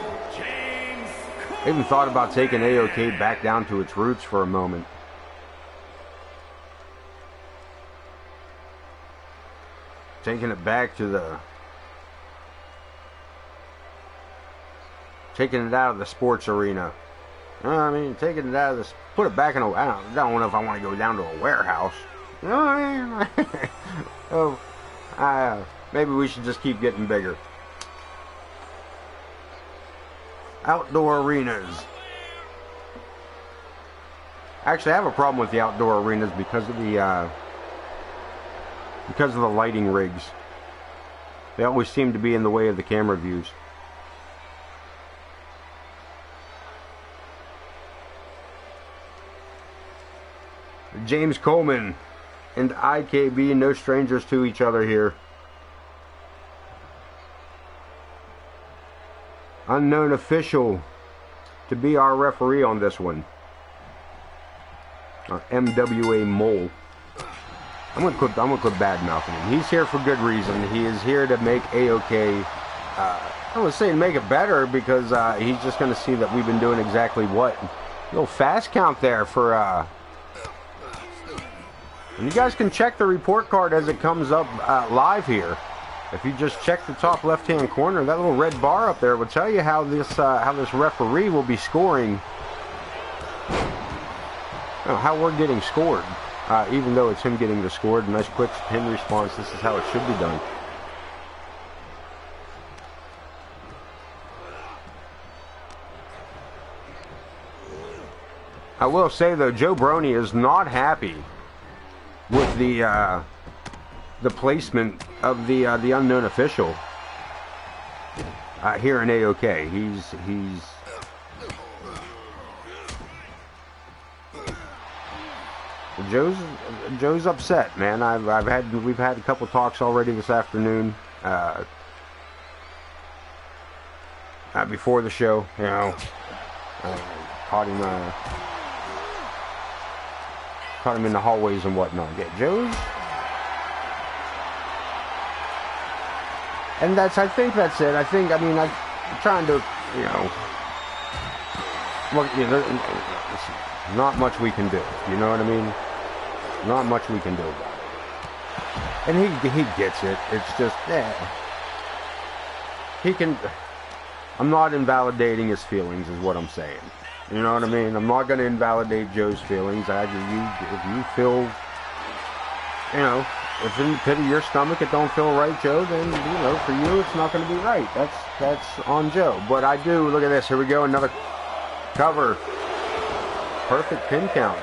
taking AoK back down to its roots for a moment. Taking it back to taking it out of the sports arena. I mean, taking it out of this, put it back in a, I don't know if I want to go down to a warehouse. You know what I mean? Maybe we should just keep getting bigger. Outdoor arenas. Actually, I have a problem with the outdoor arenas because of the lighting rigs. They always seem to be in the way of the camera views. James Coleman and IKB, no strangers to each other here. Unknown official to be our referee on this one. MWA Mole. I'm gonna quit bad mouthing him. He's here for good reason. He is here to make AoK. I would say make it better because he's just gonna see that we've been doing exactly what. Little fast count there for. And you guys can check the report card as it comes up live here. If you just check the top left-hand corner, that little red bar up there will tell you how this referee will be scoring. How we're getting scored. Even though it's him getting the scored. Nice quick pin response. This is how it should be done. I will say though, Joe Brony is not happy with the placement of the unknown official here in AoK. He's Joe's upset, man. We've had a couple talks already this afternoon. Before the show, you know, caught him in the hallways and whatnot. Yeah, Joe's, and I think that's it. I'm trying to, you know, look, you know, there's not much we can do. You know what I mean? Not much we can do about it. And he gets it. It's just, he can. I'm not invalidating his feelings, is what I'm saying. You know what I mean? I'm not going to invalidate Joe's feelings. If you feel, you know, if in the pit of your stomach it don't feel right, Joe, then, you know, for you it's not going to be right. That's on Joe. But I do. Look at this. Here we go. Another cover. Perfect pin count.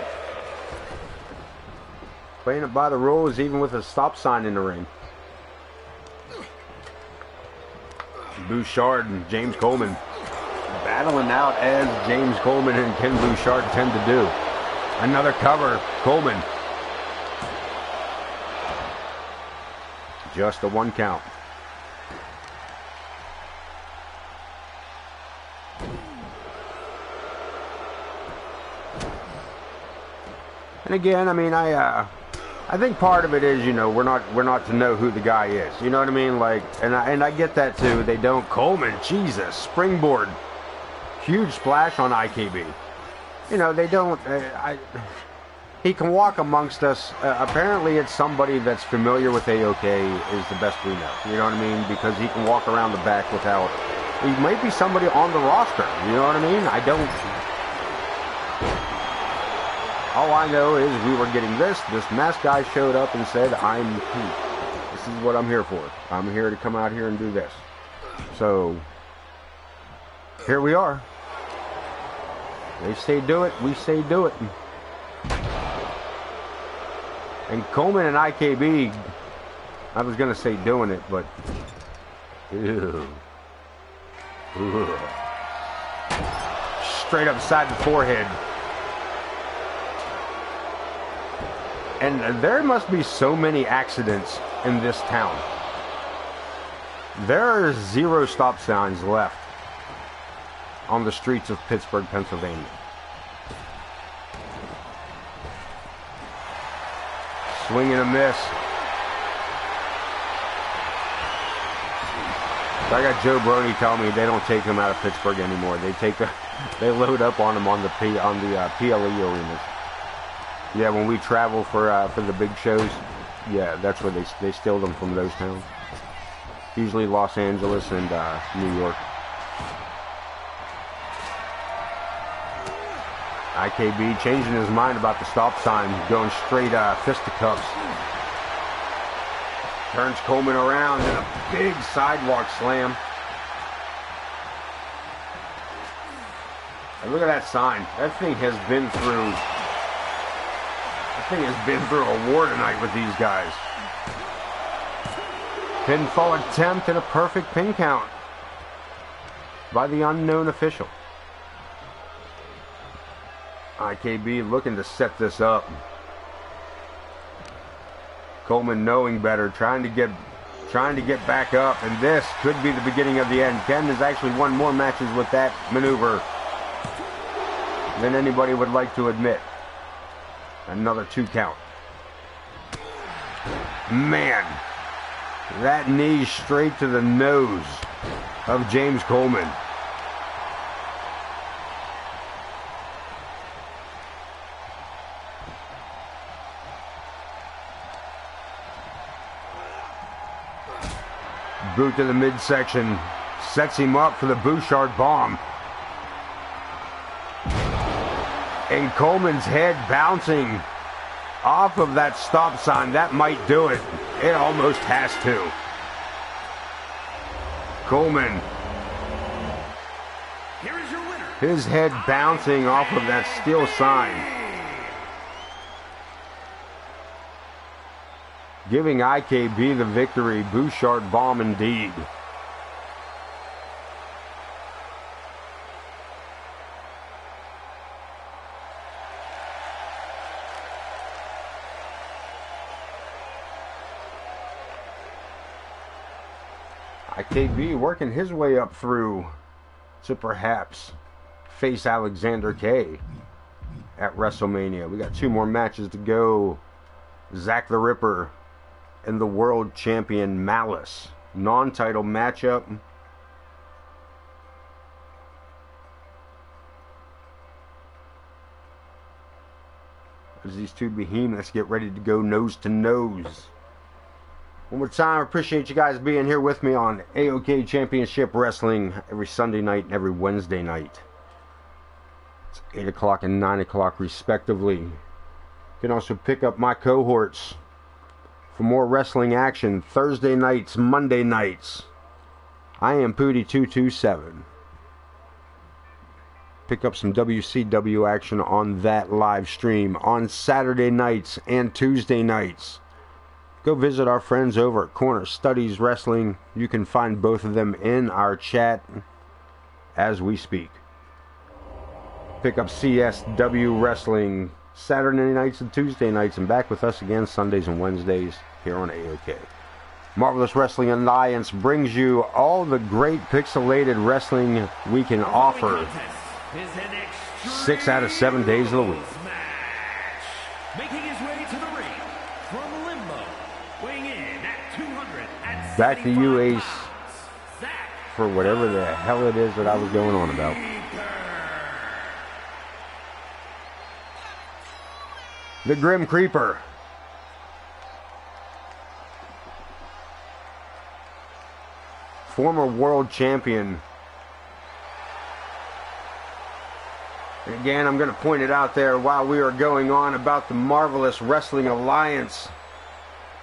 Playing it by the rules, even with a stop sign in the ring. Bouchard and James Coleman battling out as James Coleman and Ken Bouchard tend to do. Another cover, Coleman. Just a 1 count. And again, I mean, I think part of it is, you know, we're not to know who the guy is. You know what I mean? Like, and I get that too. They don't. Coleman, Jesus, springboard, huge splash on IKB. You know, they don't. He can walk amongst us. Apparently, it's somebody that's familiar with AoK is the best we know. You know what I mean? Because he can walk around the back without. He might be somebody on the roster. You know what I mean? I don't. All I know is we were getting this. This masked guy showed up and said, this is what I'm here for. I'm here to come out here and do this. So, here we are. They say do it, we say do it. And Coleman and IKB, I was going to say doing it, but... Ew. Ew. Straight upside the forehead. And there must be so many accidents in this town. There are 0 stop signs left on the streets of Pittsburgh, Pennsylvania. Swing and a miss. I got Joe Brony telling me they don't take him out of Pittsburgh anymore. They load up on him on the PLE arenas. Yeah, when we travel for the big shows, yeah, that's where they steal them from those towns. Usually Los Angeles and New York. IKB changing his mind about the stop sign, going straight fisticuffs. Turns Coleman around and a big sidewalk slam. And look at that sign. That thing has been through. A war tonight with these guys. Pinfall attempt and a perfect pin count by the unknown official. IKB looking to set this up. Coleman knowing better, trying to get back up, and this could be the beginning of the end. Ken has actually won more matches with that maneuver than anybody would like to admit. Another 2 count. Man, that knee straight to the nose of James Coleman. Boot to the midsection. Sets him up for the Bouchard bomb. And Coleman's head bouncing off of that stop sign. That might do it. It almost has to. Coleman. Here is your winner. His head bouncing off of that steel sign. Giving IKB the victory. Bouchard bomb indeed. KB working his way up through to perhaps face Alexander K at WrestleMania. We got 2 more matches to go. Zack the Ripper and the world champion Malice. Non-title matchup. As these 2 behemoths get ready to go nose to nose. One more time, I appreciate you guys being here with me on AoK Championship Wrestling every Sunday night and every Wednesday night. It's 8 o'clock and 9 o'clock respectively. You can also pick up my cohorts for more wrestling action Thursday nights, Monday nights. I am Pootie227. Pick up some WCW action on that live stream on Saturday nights and Tuesday nights. Go visit our friends over at Corner Studies Wrestling. You can find both of them in our chat as we speak. Pick up CSW Wrestling Saturday nights and Tuesday nights, and back with us again Sundays and Wednesdays here on AoK. Marvelous Wrestling Alliance brings you all the great pixelated wrestling we can offer 6 out of 7 days of the week. Making his way to the ring from Limbo, weighing in at 200. Back to you, Ace, for whatever the hell it is that I was going on about. The Grim Creeper. Former world champion. And again, I'm going to point it out there while we are going on about the Marvelous Wrestling Alliance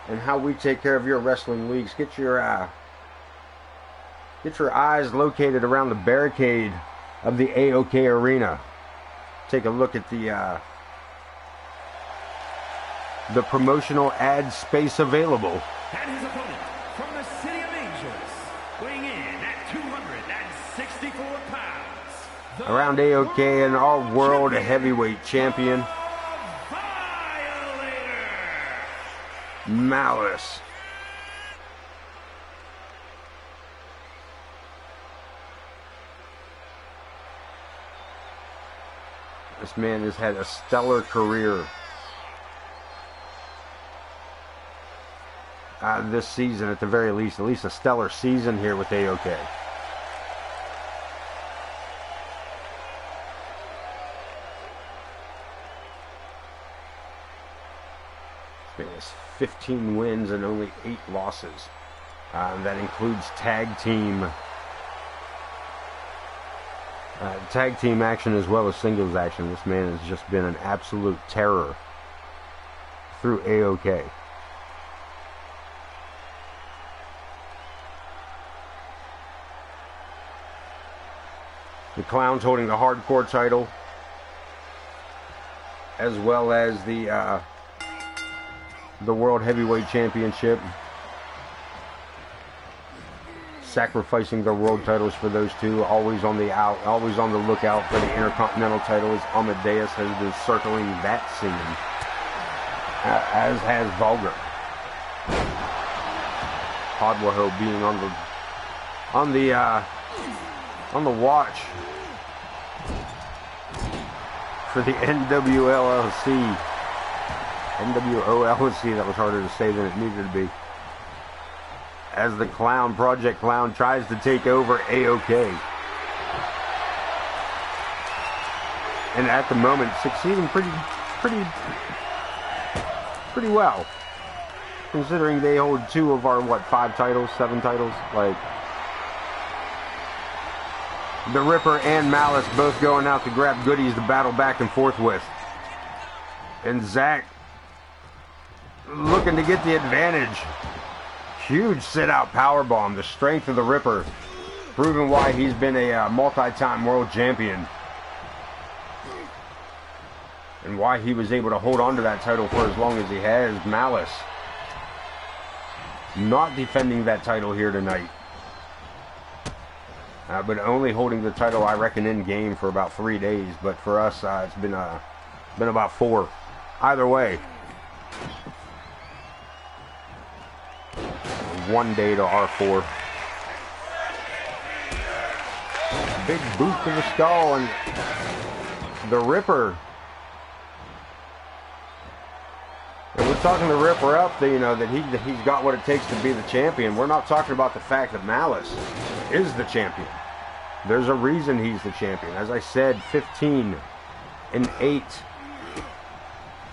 and how we take care of your wrestling leagues. Get your eyes located around the barricade of the AoK Arena. Take a look at the promotional ad space available. And his opponent from the City of Angels, weighing in at 264 pounds. Around AoK and our world heavyweight champion, Malice. This man has had a stellar career. This season, at the very least, at least a stellar season here with AoK. He has 15 wins and only 8 losses. That includes tag team action as well as singles action. This man has just been an absolute terror through AoK. The Clown's holding the hardcore title, as well as the World Heavyweight Championship. Sacrificing their world titles for those 2. Always on the lookout for the Intercontinental title, as Amadeus has been circling that scene, as has Vulgar. Podwaho being on the watch for the NWOLC. That was harder to say than it needed to be. As the Clown, Project Clown, tries to take over AoK. And at the moment, succeeding pretty well. Considering they hold 2 of our, 5 titles, 7 titles? Like, the Ripper and Malice both going out to grab goodies to battle back and forth with. And Zack looking to get the advantage. Huge sit-out powerbomb. The strength of the Ripper, proving why he's been a multi-time world champion. And why he was able to hold on to that title for as long as he has. Malice not defending that title here tonight. But only holding the title, I reckon, in game for about 3 days. But for us, it's been about 4. Either way, 1 day to our 4. big boot to the skull, and the Ripper. And we're talking the Ripper up, that, you know, that he's got what it takes to be the champion. We're not talking about the fact that Malice is the champion. There's a reason he's the champion. As I said, 15-8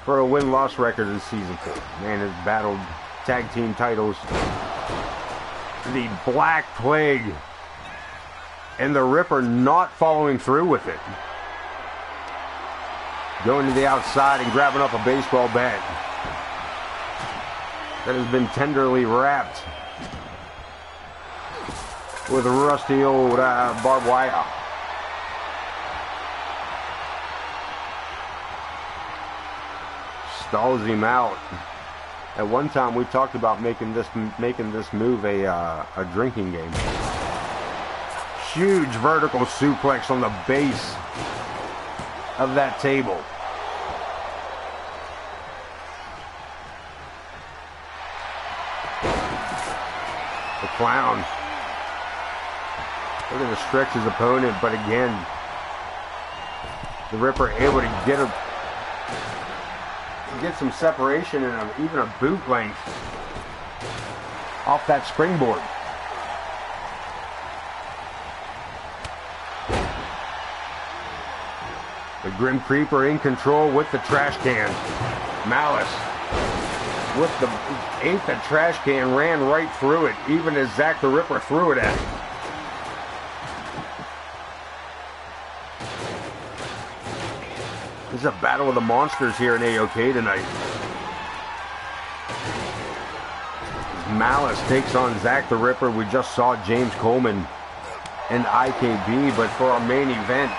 for a win-loss record in season 4. Man has battled tag team titles, the Black Plague, and the Ripper not following through with it. Going to the outside and grabbing up a baseball bat that has been tenderly wrapped with rusty old barbed wire. Stalls him out. At one time we talked about making this move a drinking game. Huge vertical suplex on the base of that table. The Clown looking to stretch his opponent, but again, the Ripper able to get some separation and even a boot length off that springboard. The Grim Creeper in control with the trash can. Malice with the ate the trash can, ran right through it, even as Zack the Ripper threw it at him. This is a battle of the monsters here in AoK tonight. Malice takes on Zack the Ripper. We just saw James Coleman and IKB, but for our main event,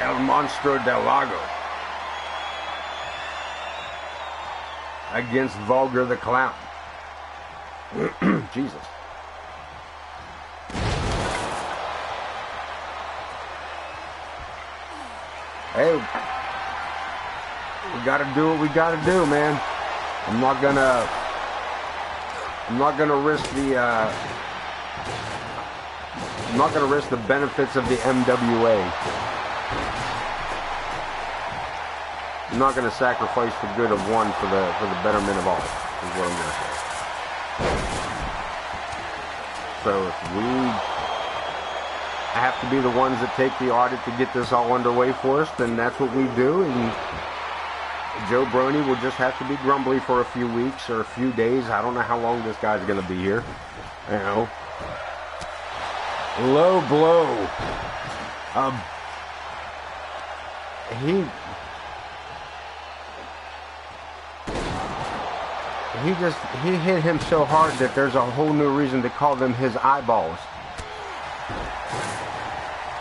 El Monstro del Lago against Vulgar the Clown. Jesus. Hey, we gotta do what we gotta do, man. I'm not gonna risk the benefits of the MWA. I'm not going to sacrifice the good of one for the betterment of all, is what I'm going to say. So if we have to be the ones that take the audit to get this all underway for us, then that's what we do, and Joe Brony will just have to be grumbly for a few weeks or a few days. I don't know how long this guy's going to be here. You know. Low blow. He hit him so hard that there's a whole new reason to call them his eyeballs.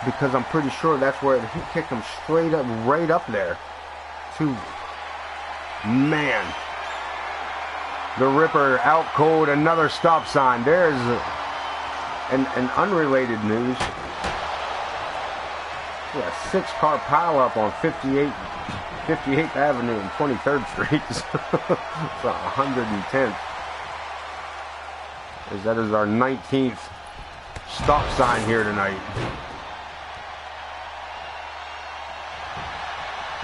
Because I'm pretty sure that's where he kicked him straight up, right up there. Man. The Ripper out cold, another stop sign. There's an unrelated news. Yeah, 6-car pileup on 58th Avenue and 23rd Street. So 110th. That is our 19th stop sign here tonight.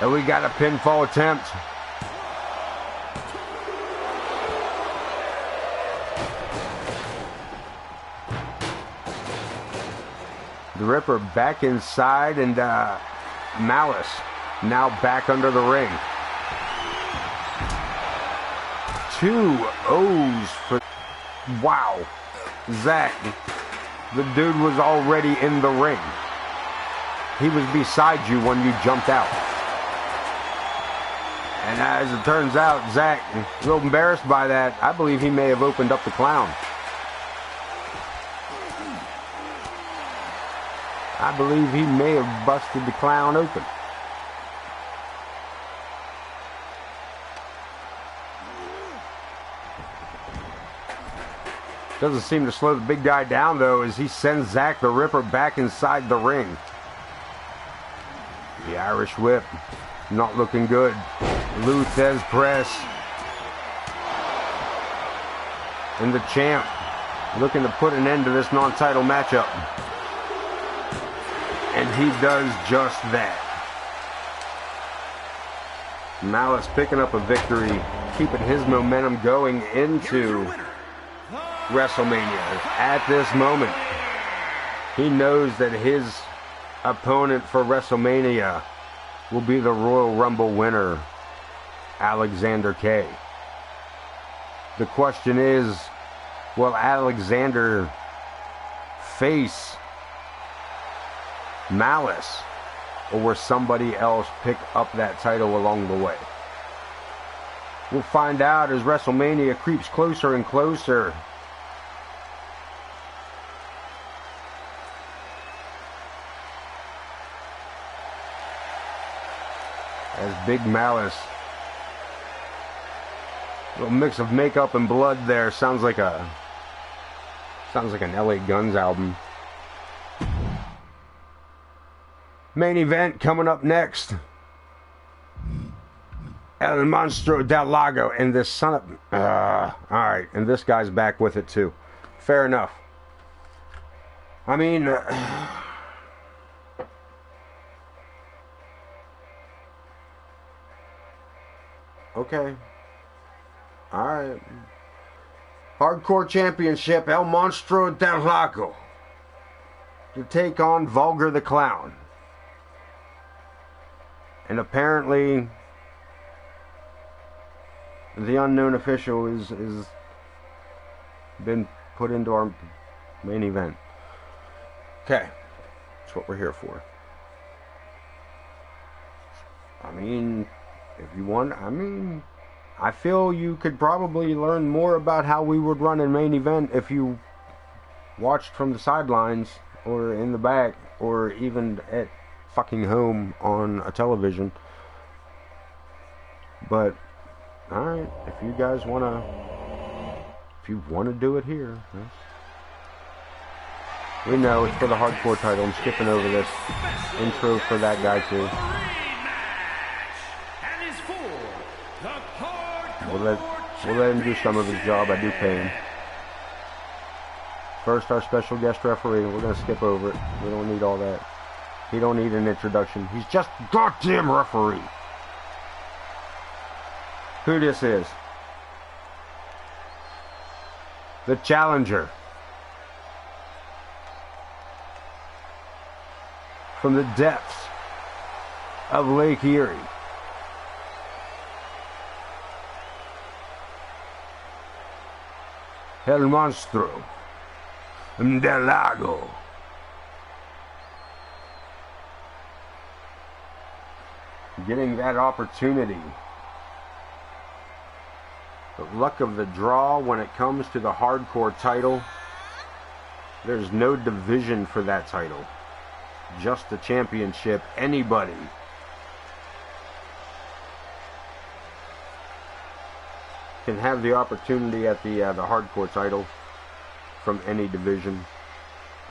And we got a pinfall attempt. The Ripper back inside, and Malice now back under the ring. 2 O's for... Wow. Zack, the dude was already in the ring. He was beside you when you jumped out. And as it turns out, Zack, a little embarrassed by that. I believe he may have opened up the Clown. I believe he may have busted the Clown open. Doesn't seem to slow the big guy down, though, as he sends Zack the Ripper back inside the ring. The Irish Whip, not looking good. Luthez press. And the champ looking to put an end to this non-title matchup. And he does just that. Malice picking up a victory, keeping his momentum going into WrestleMania. At this moment, he knows that his opponent for WrestleMania will be the Royal Rumble winner, Alexander K. The question is, will Alexander face Malice, or will somebody else pick up that title along the way? We'll find out as WrestleMania creeps closer and closer. As Big Malice, a little mix of makeup and blood there, sounds like an LA Guns album. Main event coming up next. El Monstro del Lago, and this son of... Alright, and this guy's back with it too. Fair enough. I mean... okay. Alright. Hardcore Championship, El Monstro del Lago, to take on Vulgar the Clown. And apparently, the unknown official is been put into our main event. Okay, that's what we're here for. I mean, if you want, I feel you could probably learn more about how we would run a main event if you watched from the sidelines, or in the back, or even at fucking home on a television. But alright, if you guys wanna do it here, we know it's for the hardcore title. I'm skipping over this intro for that guy too. We'll let him do some of his job. I do pay him. First, our special guest referee. We're gonna skip over it. We don't need all that. He don't need an introduction. He's just goddamn referee. Who this is? The challenger. From the depths of Lake Erie. El Monstro del Lago. Getting that opportunity. The luck of the draw when it comes to the hardcore title. There's no division for that title. Just the championship. Anybody can have the opportunity at the hardcore title from any division.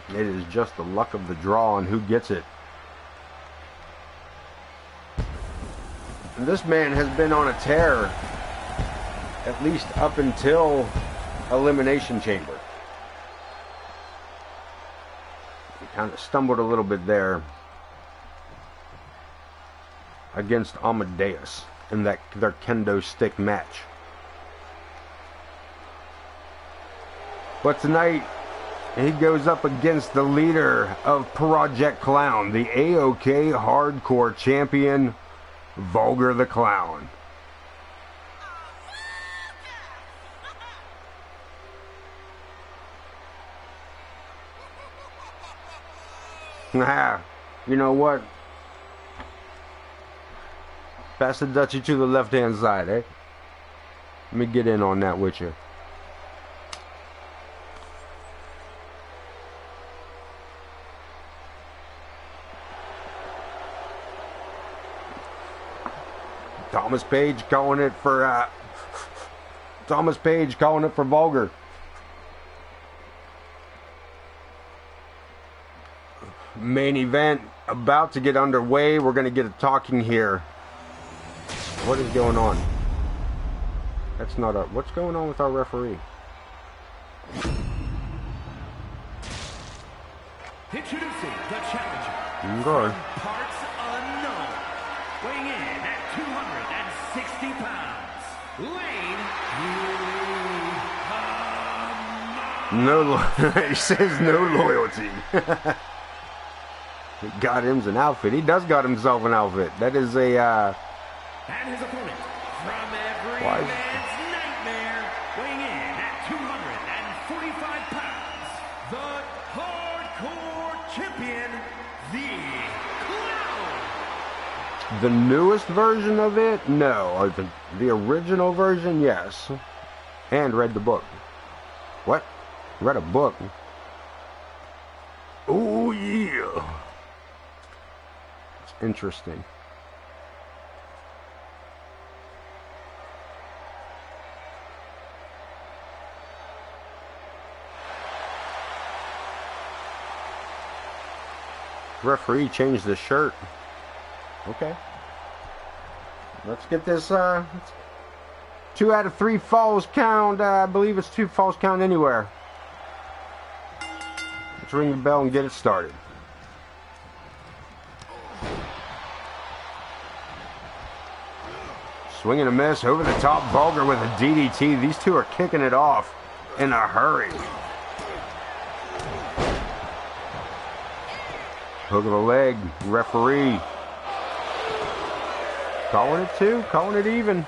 It is just the luck of the draw on who gets it. And this man has been on a tear, at least up until Elimination Chamber. He kind of stumbled a little bit there against Amadeus in their kendo stick match. But tonight, he goes up against the leader of Project Clown, the AoK Hardcore Champion, Vulgar the Clown. You know what? Pass the Dutchie to the left-hand side, eh? Let me get in on that with you. Thomas Page calling it for Vulgar. Main event about to get underway. We're going to get a talking here. What is going on? That's not a... What's going on with our referee? Introducing the challenger Good. Parts unknown. Weighing in at 260 pounds. Lane. No, he says no loyalty. He got him an outfit. He does got himself an outfit. That is a. And his opponent from every man's nightmare, weighing in at 245 pounds, the hardcore champion, the Clown. The newest version of it? No. The original version? Yes. And read the book. What? Read a book? Oh, yeah. It's interesting. Referee changed the shirt. Okay. Let's get this 2 out of 3 falls count. I believe it's 2 falls count anywhere. Let's ring the bell and get it started. Swing and a miss over the top. Vulgar with a DDT. These two are kicking it off in a hurry. Hook of the leg. Referee. Calling it 2. Calling it even.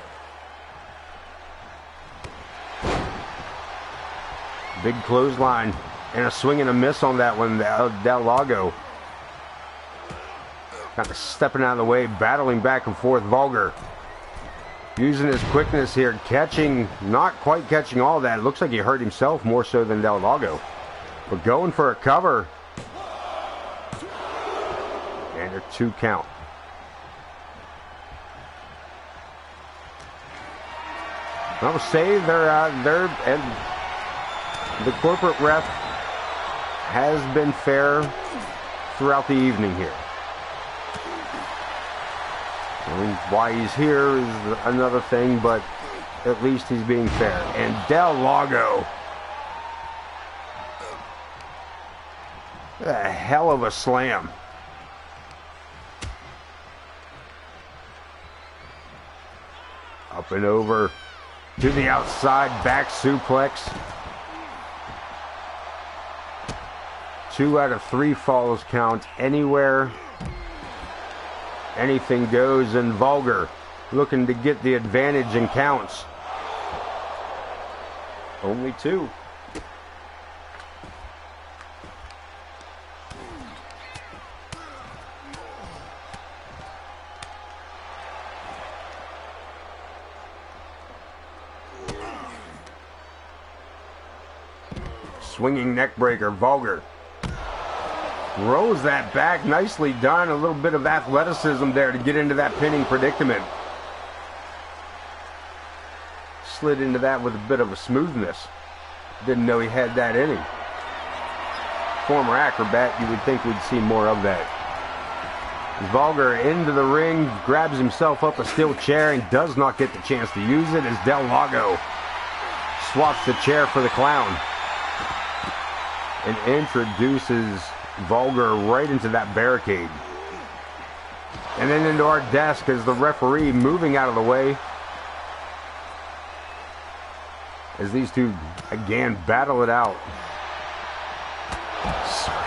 Big clothesline. And a swing and a miss on that one. Del Lago. Kind of stepping out of the way. Battling back and forth. Vulgar. Using his quickness here. Catching. Not quite catching all that. It looks like he hurt himself more so than Del Lago. But going for a cover. And a 2 count. I will say and the corporate ref has been fair throughout the evening here. I mean, why he's here is another thing, but at least he's being fair. And Del Lago, a hell of a slam. Up and over to the outside, back suplex. 2 out of 3 falls count anywhere. Anything goes, and Vulgar looking to get the advantage in counts. Only 2. Swinging neck breaker, Vulgar. Rolls that back, nicely done. A little bit of athleticism there to get into that pinning predicament. Slid into that with a bit of a smoothness. Didn't know he had that in him. Former acrobat, you would think we'd see more of that. Vulgar into the ring, grabs himself up a steel chair and does not get the chance to use it as Del Lago swaps the chair for the Clown. And introduces Vulgar right into that barricade. And then into our desk as the referee moving out of the way. As these two again battle it out.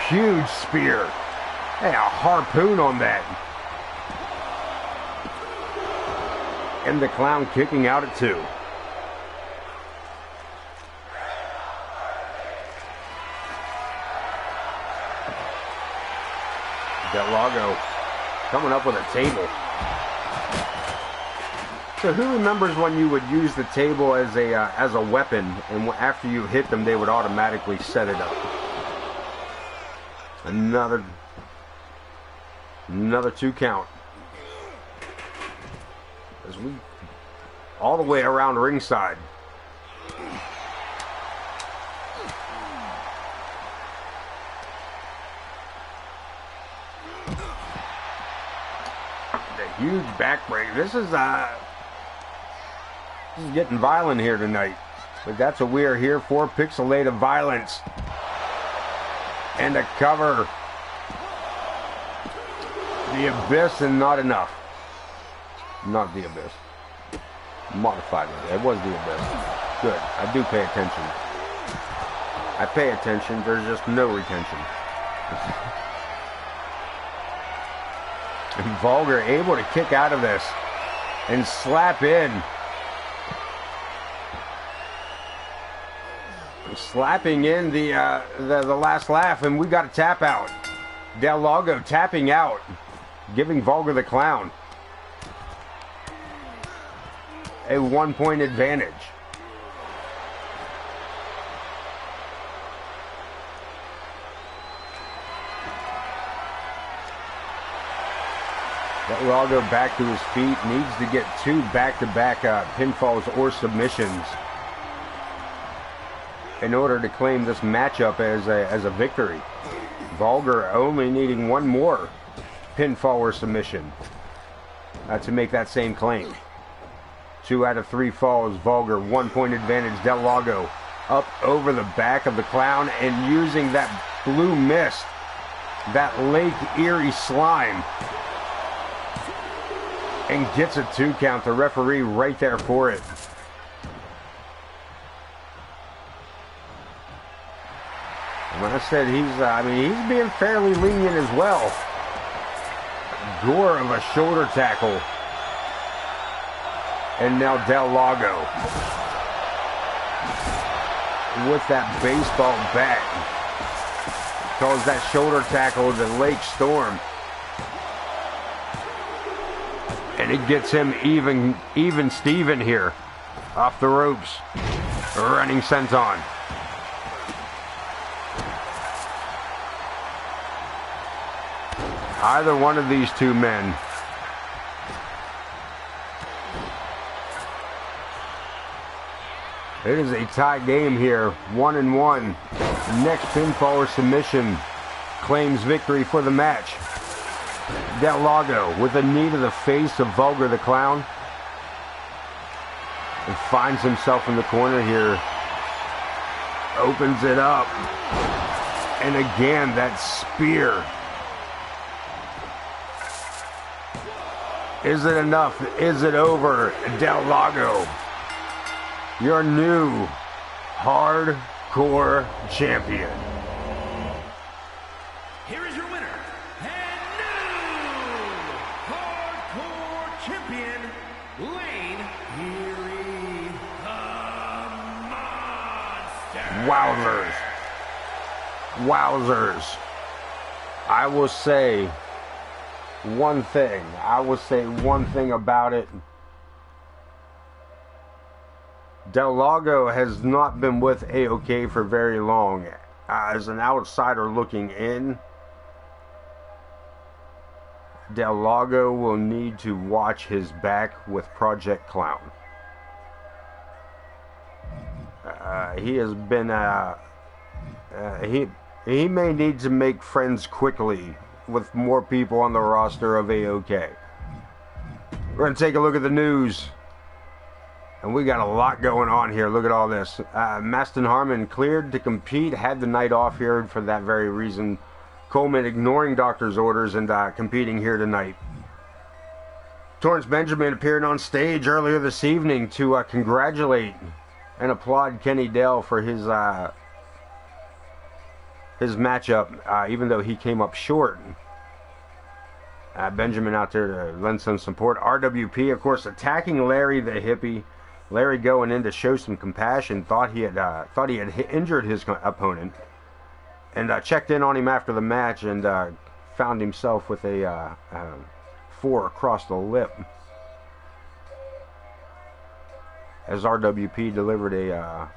Huge spear. Hey, a harpoon on that. And the Clown kicking out at 2. Del Lago coming up with a table. So who remembers when you would use the table as a weapon, and after you hit them, they would automatically set it up? Another 2 count. As we all the way around ringside. Huge backbreaker. This is getting violent here tonight. But that's what we are here for. Pixelated violence. And a cover. The Abyss and not enough. Not the Abyss. Modified it. It was the Abyss. Good. I do pay attention. I pay attention. There's just no retention. And Vulgar able to kick out of this and slap in. Slapping in the last laugh, and we got a tap out. Del Lago tapping out, giving Vulgar the Clown a 1-point advantage. Del Lago back to his feet, needs to get 2 back-to-back pinfalls or submissions in order to claim this matchup as a victory. Vulgar only needing 1 more pinfall or submission to make that same claim. 2 out of 3 falls. Vulgar, 1-point advantage. Del Lago up over the back of the Clown and using that blue mist, that Lake Erie slime, and gets a 2 count. The referee right there for it. When I said he's being fairly lenient as well. Gore of a shoulder tackle. And now Del Lago with that baseball bat calls that shoulder tackle the Lake Storm. And it gets him even Steven here. Off the ropes. Running senton. Either one of these 2 men it is a tie game here. 1-1. Next pinfall or submission claims victory for the match. Del Lago with a knee to the face of Vulgar the Clown. And finds himself in the corner here. Opens it up. And again, that spear. Is it enough? Is it over? Del Lago, your new hardcore champion. Here is your winner, and new hardcore champion, Lane Erie the Monster. Wowzers. I will say one thing. About it. Del Lago has not been with AoK for very long. As an outsider looking in, Del Lago will need to watch his back with Project Clown. He has been he may need to make friends quickly with more people on the roster of AoK. We're going to take a look at the news. And we got a lot going on here. Look at all this. Maston Harmon cleared to compete. Had the night off here for that very reason. Coleman ignoring doctor's orders and competing here tonight. Torrance Benjamin appeared on stage earlier this evening to congratulate and applaud Kenny Dale for his matchup, even though he came up short. Benjamin out there to lend some support. RWP, of course, attacking Larry the Hippie. Larry going in to show some compassion. Thought he had injured his opponent, and checked in on him after the match, and found himself with a 4 across the lip. As RWP delivered a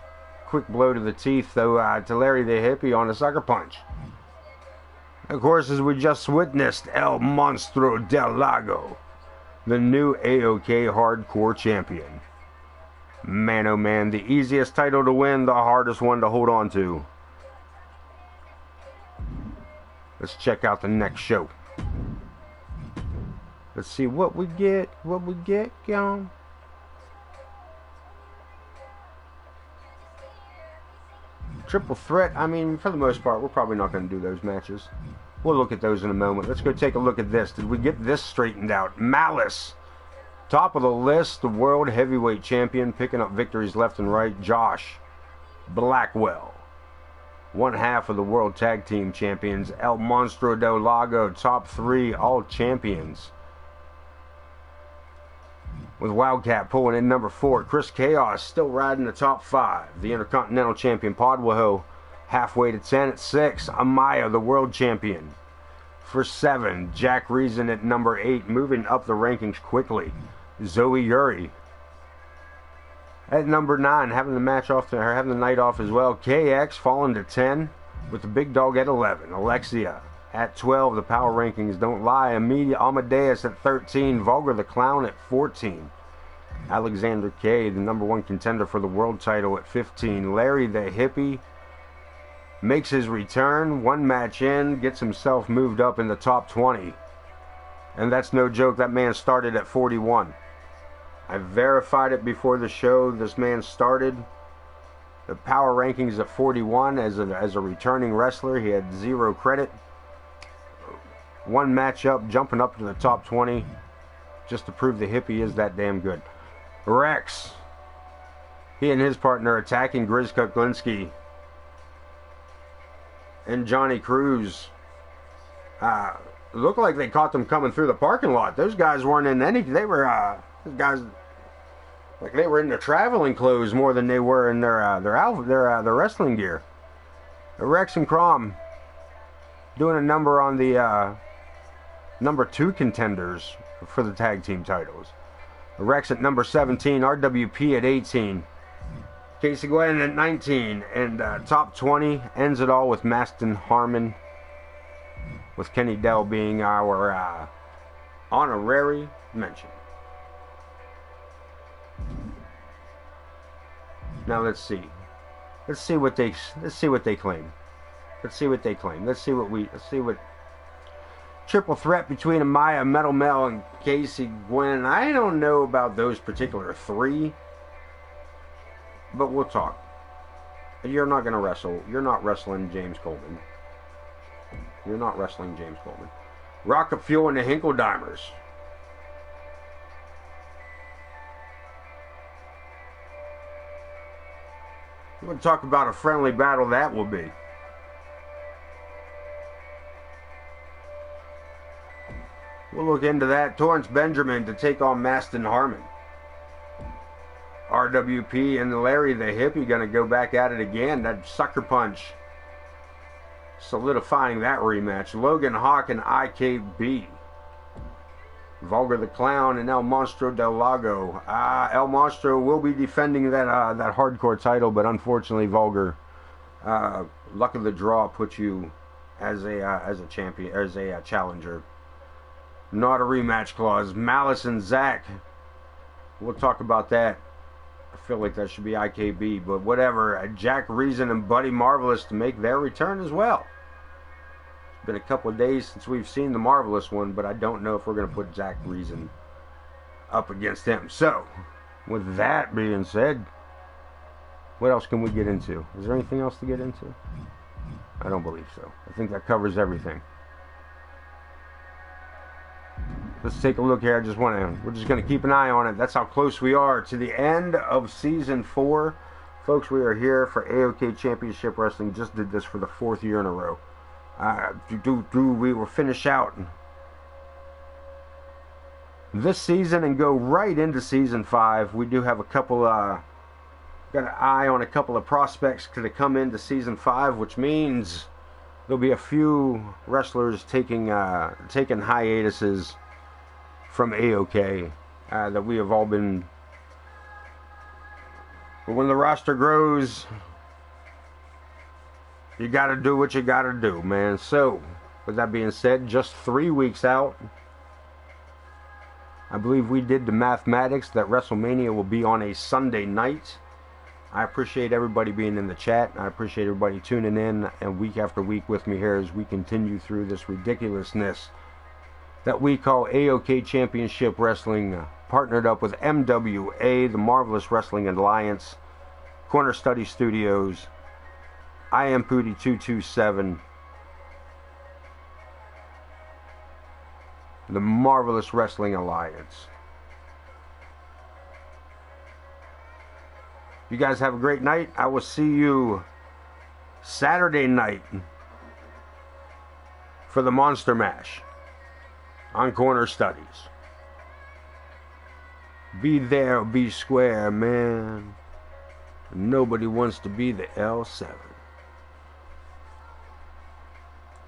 quick blow to the teeth, though, to Larry the Hippie on a sucker punch. Of course, as we just witnessed, El Monstro del Lago, the new AoK Hardcore Champion. Man, oh man, the easiest title to win, the hardest one to hold on to. Let's check out the next show. Let's see what we get. Y'all. Triple threat, I mean, for the most part, we're probably not going to do those matches. We'll look at those in a moment. Let's go take a look at this. Did we get this straightened out? Malice, top of the list, the world heavyweight champion, picking up victories left and right. Josh Blackwell, one half of the world tag team champions. El Monstro del Lago, top 3 all champions, with Wildcat pulling in number 4. Chris Chaos still riding the top 5. The Intercontinental Champion Podwaho halfway to 10 at 6. Amaya, the world champion, for 7. Jack Reason at number 8, moving up the rankings quickly. Zoe Yuri at number 9, having the night off as well. KX falling to 10, with the big dog at 11. Alexia at 12. The power rankings don't lie. Amadeus at 13. Vulgar the Clown at 14. Alexander K, the number 1 contender for the world title, at 15. Larry the Hippie makes his return, 1 match in, gets himself moved up in the top 20. And that's no joke, that man started at 41. I verified it before the show. This man started the power rankings at 41 as a returning wrestler. He had 0 credit. 1 match up, jumping up to the top 20, just to prove the Hippie is that damn good. Rex, he and his partner attacking Grizz Kuklinski and Johnny Cruz. Looked like they caught them coming through the parking lot. Those guys weren't in any. They were guys like they were in their traveling clothes more than they were in their wrestling gear. Rex and Crom doing a number on the number 2 contenders for the tag team titles. Rex at number 17, RWP at 18. Casey Glenn at 19, and top 20 ends it all with Maston Harmon, with Kenny Dell being our honorary mention. Now let's see what they claim. Let's see what triple threat between Amaya, Metal Mel, and Casey Gwen. I don't know about those particular 3. But we'll talk. You're not going to wrestle. You're not wrestling James Coleman. Rocket Fuel and the Hinkledimers. We're going to talk about a friendly battle that will be. We'll look into that. Torrance Benjamin to take on Maston Harmon. RWP and Larry the Hippie going to go back at it again. That sucker punch solidifying that rematch. Logan Hawk and IKB. Vulgar the Clown and El Monstro del Lago. El Monstro will be defending that hardcore title, but unfortunately Vulgar, luck of the draw, puts you as a champion, as a challenger. Not a rematch clause. Malice and Zach. We'll talk about that. I feel like that should be IKB, but whatever. Jack Reason and Buddy Marvelous to make their return as well. It's been a couple of days since we've seen the Marvelous one, but I don't know if we're going to put Jack Reason up against him. So, with that being said, what else can we get into? Is there anything else to get into? I don't believe so. I think that covers everything. Let's take a look here. We're just going to keep an eye on it. That's how close we are to the end of Season 4. Folks, we are here for AoK Championship Wrestling. Just did this for the 4th year in a row. We will finish out this season and go right into Season 5. We do have a couple, got an eye on a couple of prospects to come into Season 5, which means there'll be a few wrestlers taking hiatuses from AoK that we have all been. But when the roster grows, you got to do what you got to do, man. So, with that being said, just 3 weeks out, I believe we did the mathematics that WrestleMania will be on a Sunday night. I appreciate everybody being in the chat. I appreciate everybody tuning in and week after week with me here as we continue through this ridiculousness that we call AoK Championship Wrestling, partnered up with MWA, the Marvelous Wrestling Alliance, Corner Study Studios, I Am Pootie 227, the Marvelous Wrestling Alliance. You guys have a great night. I will see you Saturday night for the Monster Mash on Corner Studies. Be there or be square, man. Nobody wants to be the L7.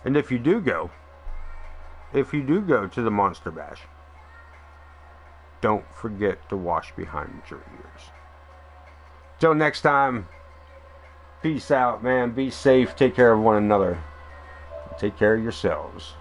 And if you do go to the Monster Bash, don't forget to wash behind your ears. Till next time, peace out, man. Be safe. Take care of one another. Take care of yourselves.